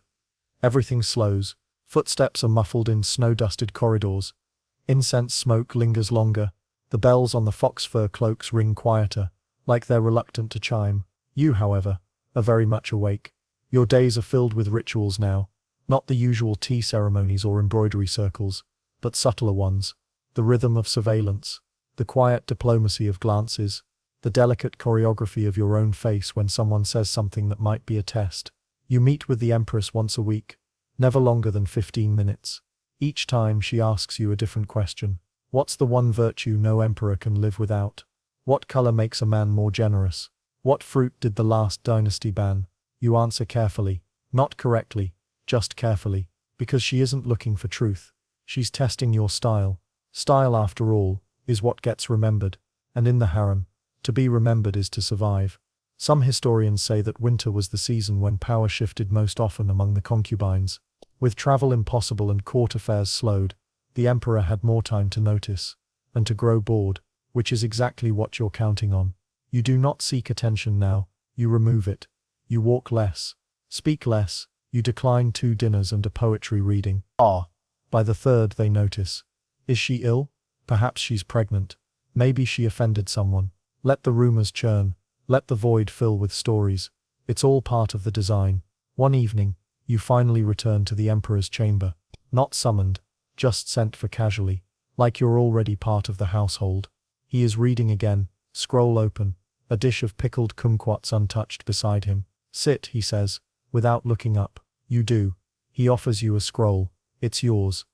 A: Everything slows. Footsteps are muffled in snow-dusted corridors. Incense smoke lingers longer. The bells on the fox fur cloaks ring quieter, like they're reluctant to chime. You, however, are very much awake. Your days are filled with rituals now. Not the usual tea ceremonies or embroidery circles, but subtler ones. The rhythm of surveillance. The quiet diplomacy of glances. The delicate choreography of your own face when someone says something that might be a test. You meet with the empress once a week, never longer than 15 minutes. Each time she asks you a different question. What's the one virtue no emperor can live without? What color makes a man more generous? What fruit did the last dynasty ban? You answer carefully, not correctly, just carefully. Because she isn't looking for truth. She's testing your style. Style, after all, is what gets remembered. And in the harem, to be remembered is to survive. Some historians say that winter was the season when power shifted most often among the concubines. With travel impossible and court affairs slowed, the emperor had more time to notice, and to grow bored, which is exactly what you're counting on. You do not seek attention now, you remove it. You walk less, speak less, you decline 2 dinners and a poetry reading. By the third they notice. Is she ill? Perhaps she's pregnant. Maybe she offended someone. Let the rumors churn. Let the void fill with stories. It's all part of the design. One evening, you finally return to the emperor's chamber. Not summoned, just sent for casually, like you're already part of the household. He is reading again, scroll open, a dish of pickled kumquats untouched beside him. Sit, he says, without looking up. You do. He offers you a scroll. It's yours.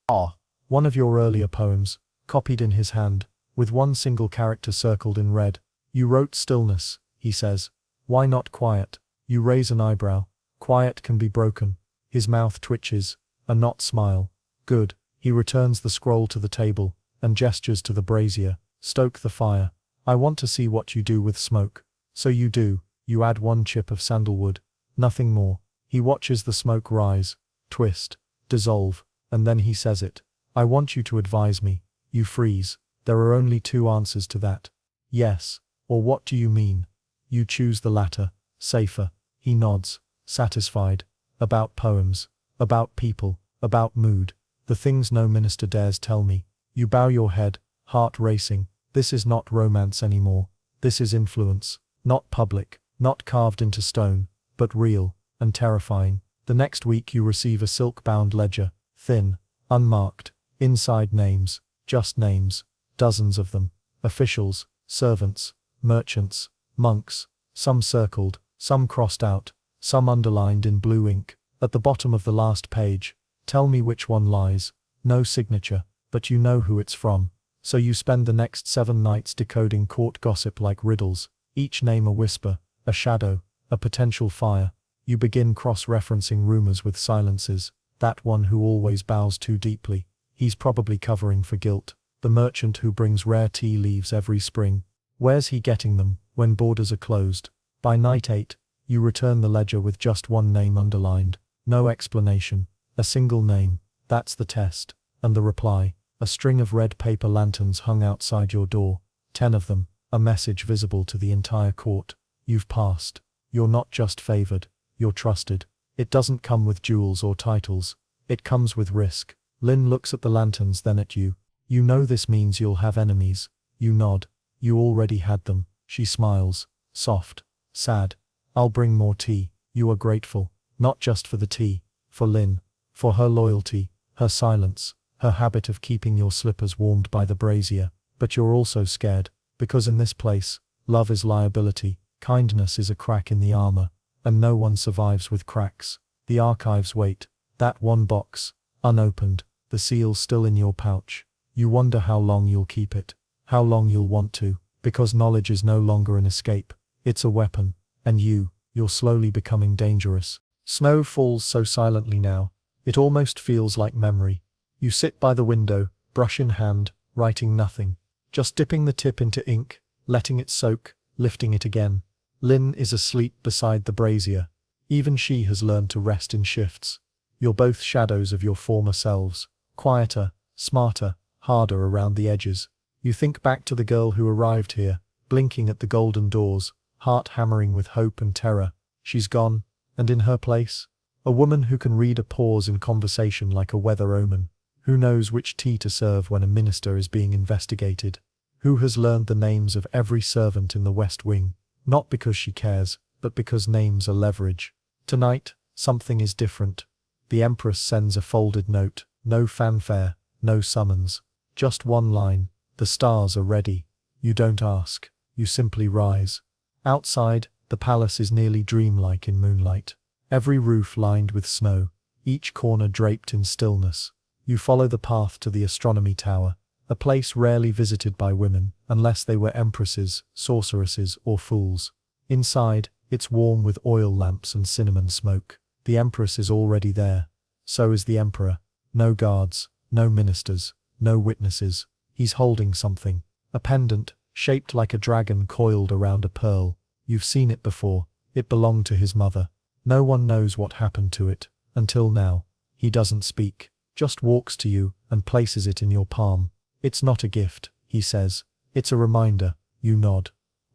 A: One of your earlier poems, copied in his hand, with one single character circled in red. You wrote stillness, he says. Why not quiet? You raise an eyebrow. Quiet can be broken. His mouth twitches, a not smile. Good. He returns the scroll to the table, and gestures to the brazier. Stoke the fire. I want to see what you do with smoke. So you do. You add 1 chip of sandalwood. Nothing more. He watches the smoke rise, twist, dissolve, and then he says it. I want you to advise me. You freeze. There are only 2 answers to that. Yes, or what do you mean? You choose the latter. Safer. He nods, satisfied. About poems. About people. About mood. The things no minister dares tell me. You bow your head, heart racing. This is not romance anymore. This is influence. Not public, not carved into stone, but real, and terrifying. The next week you receive a silk-bound ledger, thin, unmarked, inside names, just names, dozens of them, officials, servants, merchants, monks, some circled, some crossed out, some underlined in blue ink. At the bottom of the last page, tell me which one lies. No signature, but you know who it's from. So you spend the next 7 nights decoding court gossip like riddles, each name a whisper, a shadow, a potential fire. You begin cross-referencing rumors with silences. That one who always bows too deeply. He's probably covering for guilt. The merchant who brings rare tea leaves every spring. Where's he getting them, when borders are closed? By night 8, you return the ledger with just 1 name underlined. No explanation. A single name. That's the test. And the reply. A string of red paper lanterns hung outside your door. 10 of them. A message visible to the entire court. You've passed. You're not just favored. You're trusted. It doesn't come with jewels or titles. It comes with risk. Lin looks at the lanterns, then at you. You know this means you'll have enemies. You nod. You already had them. She smiles. Soft. Sad. I'll bring more tea. You are grateful. Not just for the tea. For Lin. For her loyalty. Her silence. Her habit of keeping your slippers warmed by the brazier. But you're also scared. Because in this place, love is liability. Kindness is a crack in the armor. And no one survives with cracks. The archives wait. That 1 box. Unopened. The seal still in your pouch. You wonder how long you'll keep it. How long you'll want to. Because knowledge is no longer an escape. It's a weapon. And you're slowly becoming dangerous. Snow falls so silently now. It almost feels like memory. You sit by the window, brush in hand, writing nothing. Just dipping the tip into ink, letting it soak, lifting it again. Lin is asleep beside the brazier. Even she has learned to rest in shifts. You're both shadows of your former selves. Quieter, smarter, harder around the edges. You think back to the girl who arrived here, blinking at the golden doors, heart hammering with hope and terror. She's gone, and in her place, a woman who can read a pause in conversation like a weather omen. Who knows which tea to serve when a minister is being investigated? Who has learned the names of every servant in the West Wing? Not because she cares, but because names are leverage. Tonight, something is different. The Empress sends a folded note. No fanfare, no summons. Just 1 line. The stars are ready. You don't ask. You simply rise. Outside, the palace is nearly dreamlike in moonlight. Every roof lined with snow. Each corner draped in stillness. You follow the path to the astronomy tower, a place rarely visited by women, unless they were empresses, sorceresses, or fools. Inside, it's warm with oil lamps and cinnamon smoke. The Empress is already there. So is the emperor. No guards, no ministers, no witnesses. He's holding something. A pendant, shaped like a dragon coiled around a pearl. You've seen it before. It belonged to his mother. No one knows what happened to it, until now. He doesn't speak, just walks to you and places it in your palm. It's not a gift, he says. It's a reminder. You nod.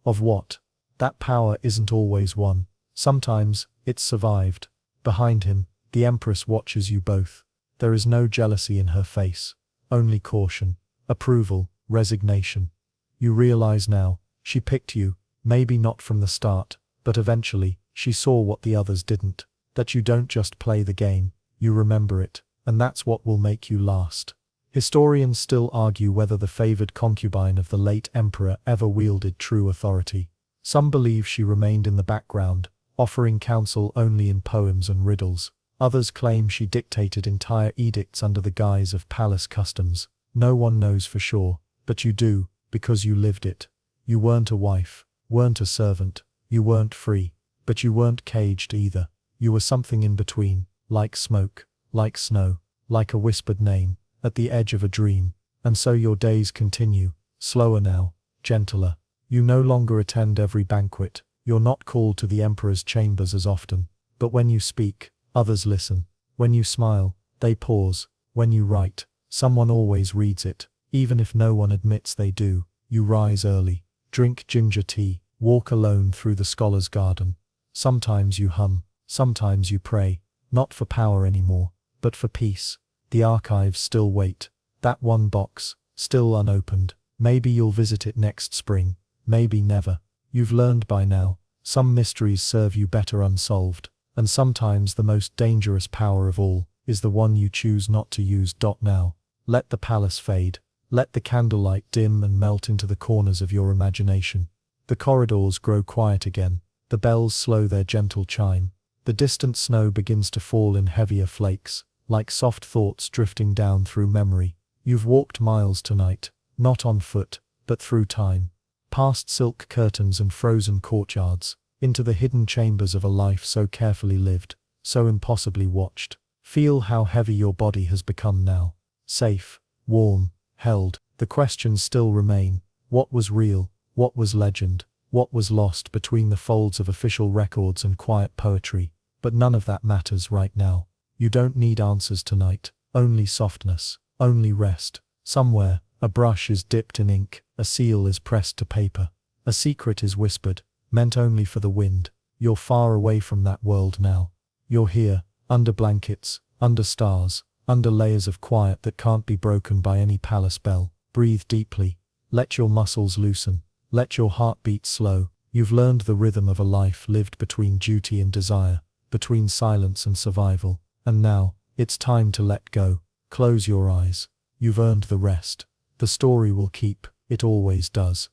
A: Of what? That power isn't always won. Sometimes, it's survived. Behind him, the Empress watches you both. There is no jealousy in her face. Only caution, approval, resignation. You realize now, she picked you, maybe not from the start, but eventually, she saw what the others didn't. That you don't just play the game, you remember it, and that's what will make you last. Historians still argue whether the favored concubine of the late emperor ever wielded true authority. Some believe she remained in the background, offering counsel only in poems and riddles. Others claim she dictated entire edicts under the guise of palace customs. No one knows for sure, but you do, because you lived it. You weren't a wife, weren't a servant, you weren't free, but you weren't caged either. You were something in between, like smoke, like snow, like a whispered name, at the edge of a dream. And so your days continue, slower now, gentler. You no longer attend every banquet, you're not called to the emperor's chambers as often. But when you speak, others listen. When you smile, they pause. When you write, someone always reads it, even if no one admits they do. You rise early, drink ginger tea, walk alone through the scholar's garden. Sometimes you hum, sometimes you pray, not for power anymore, but for peace. The archives still wait. That one box, still unopened. Maybe you'll visit it next spring, maybe never. You've learned by now, some mysteries serve you better unsolved, and sometimes the most dangerous power of all is the one you choose not to use. Now, let the palace fade. Let the candlelight dim and melt into the corners of your imagination. The corridors grow quiet again. The bells slow their gentle chime. The distant snow begins to fall in heavier flakes, like soft thoughts drifting down through memory. You've walked miles tonight, not on foot, but through time. Past silk curtains and frozen courtyards, into the hidden chambers of a life so carefully lived, so impossibly watched. Feel how heavy your body has become now. Safe, warm, held. The questions still remain. What was real? What was legend? What was lost between the folds of official records and quiet poetry? But none of that matters right now. You don't need answers tonight. Only softness. Only rest. Somewhere, a brush is dipped in ink. A seal is pressed to paper. A secret is whispered, meant only for the wind. You're far away from that world now. You're here, under blankets, under stars, under layers of quiet that can't be broken by any palace bell. Breathe deeply. Let your muscles loosen. Let your heart beat slow. You've learned the rhythm of a life lived between duty and desire, between silence and survival. And now, it's time to let go. Close your eyes. You've earned the rest. The story will keep. It always does.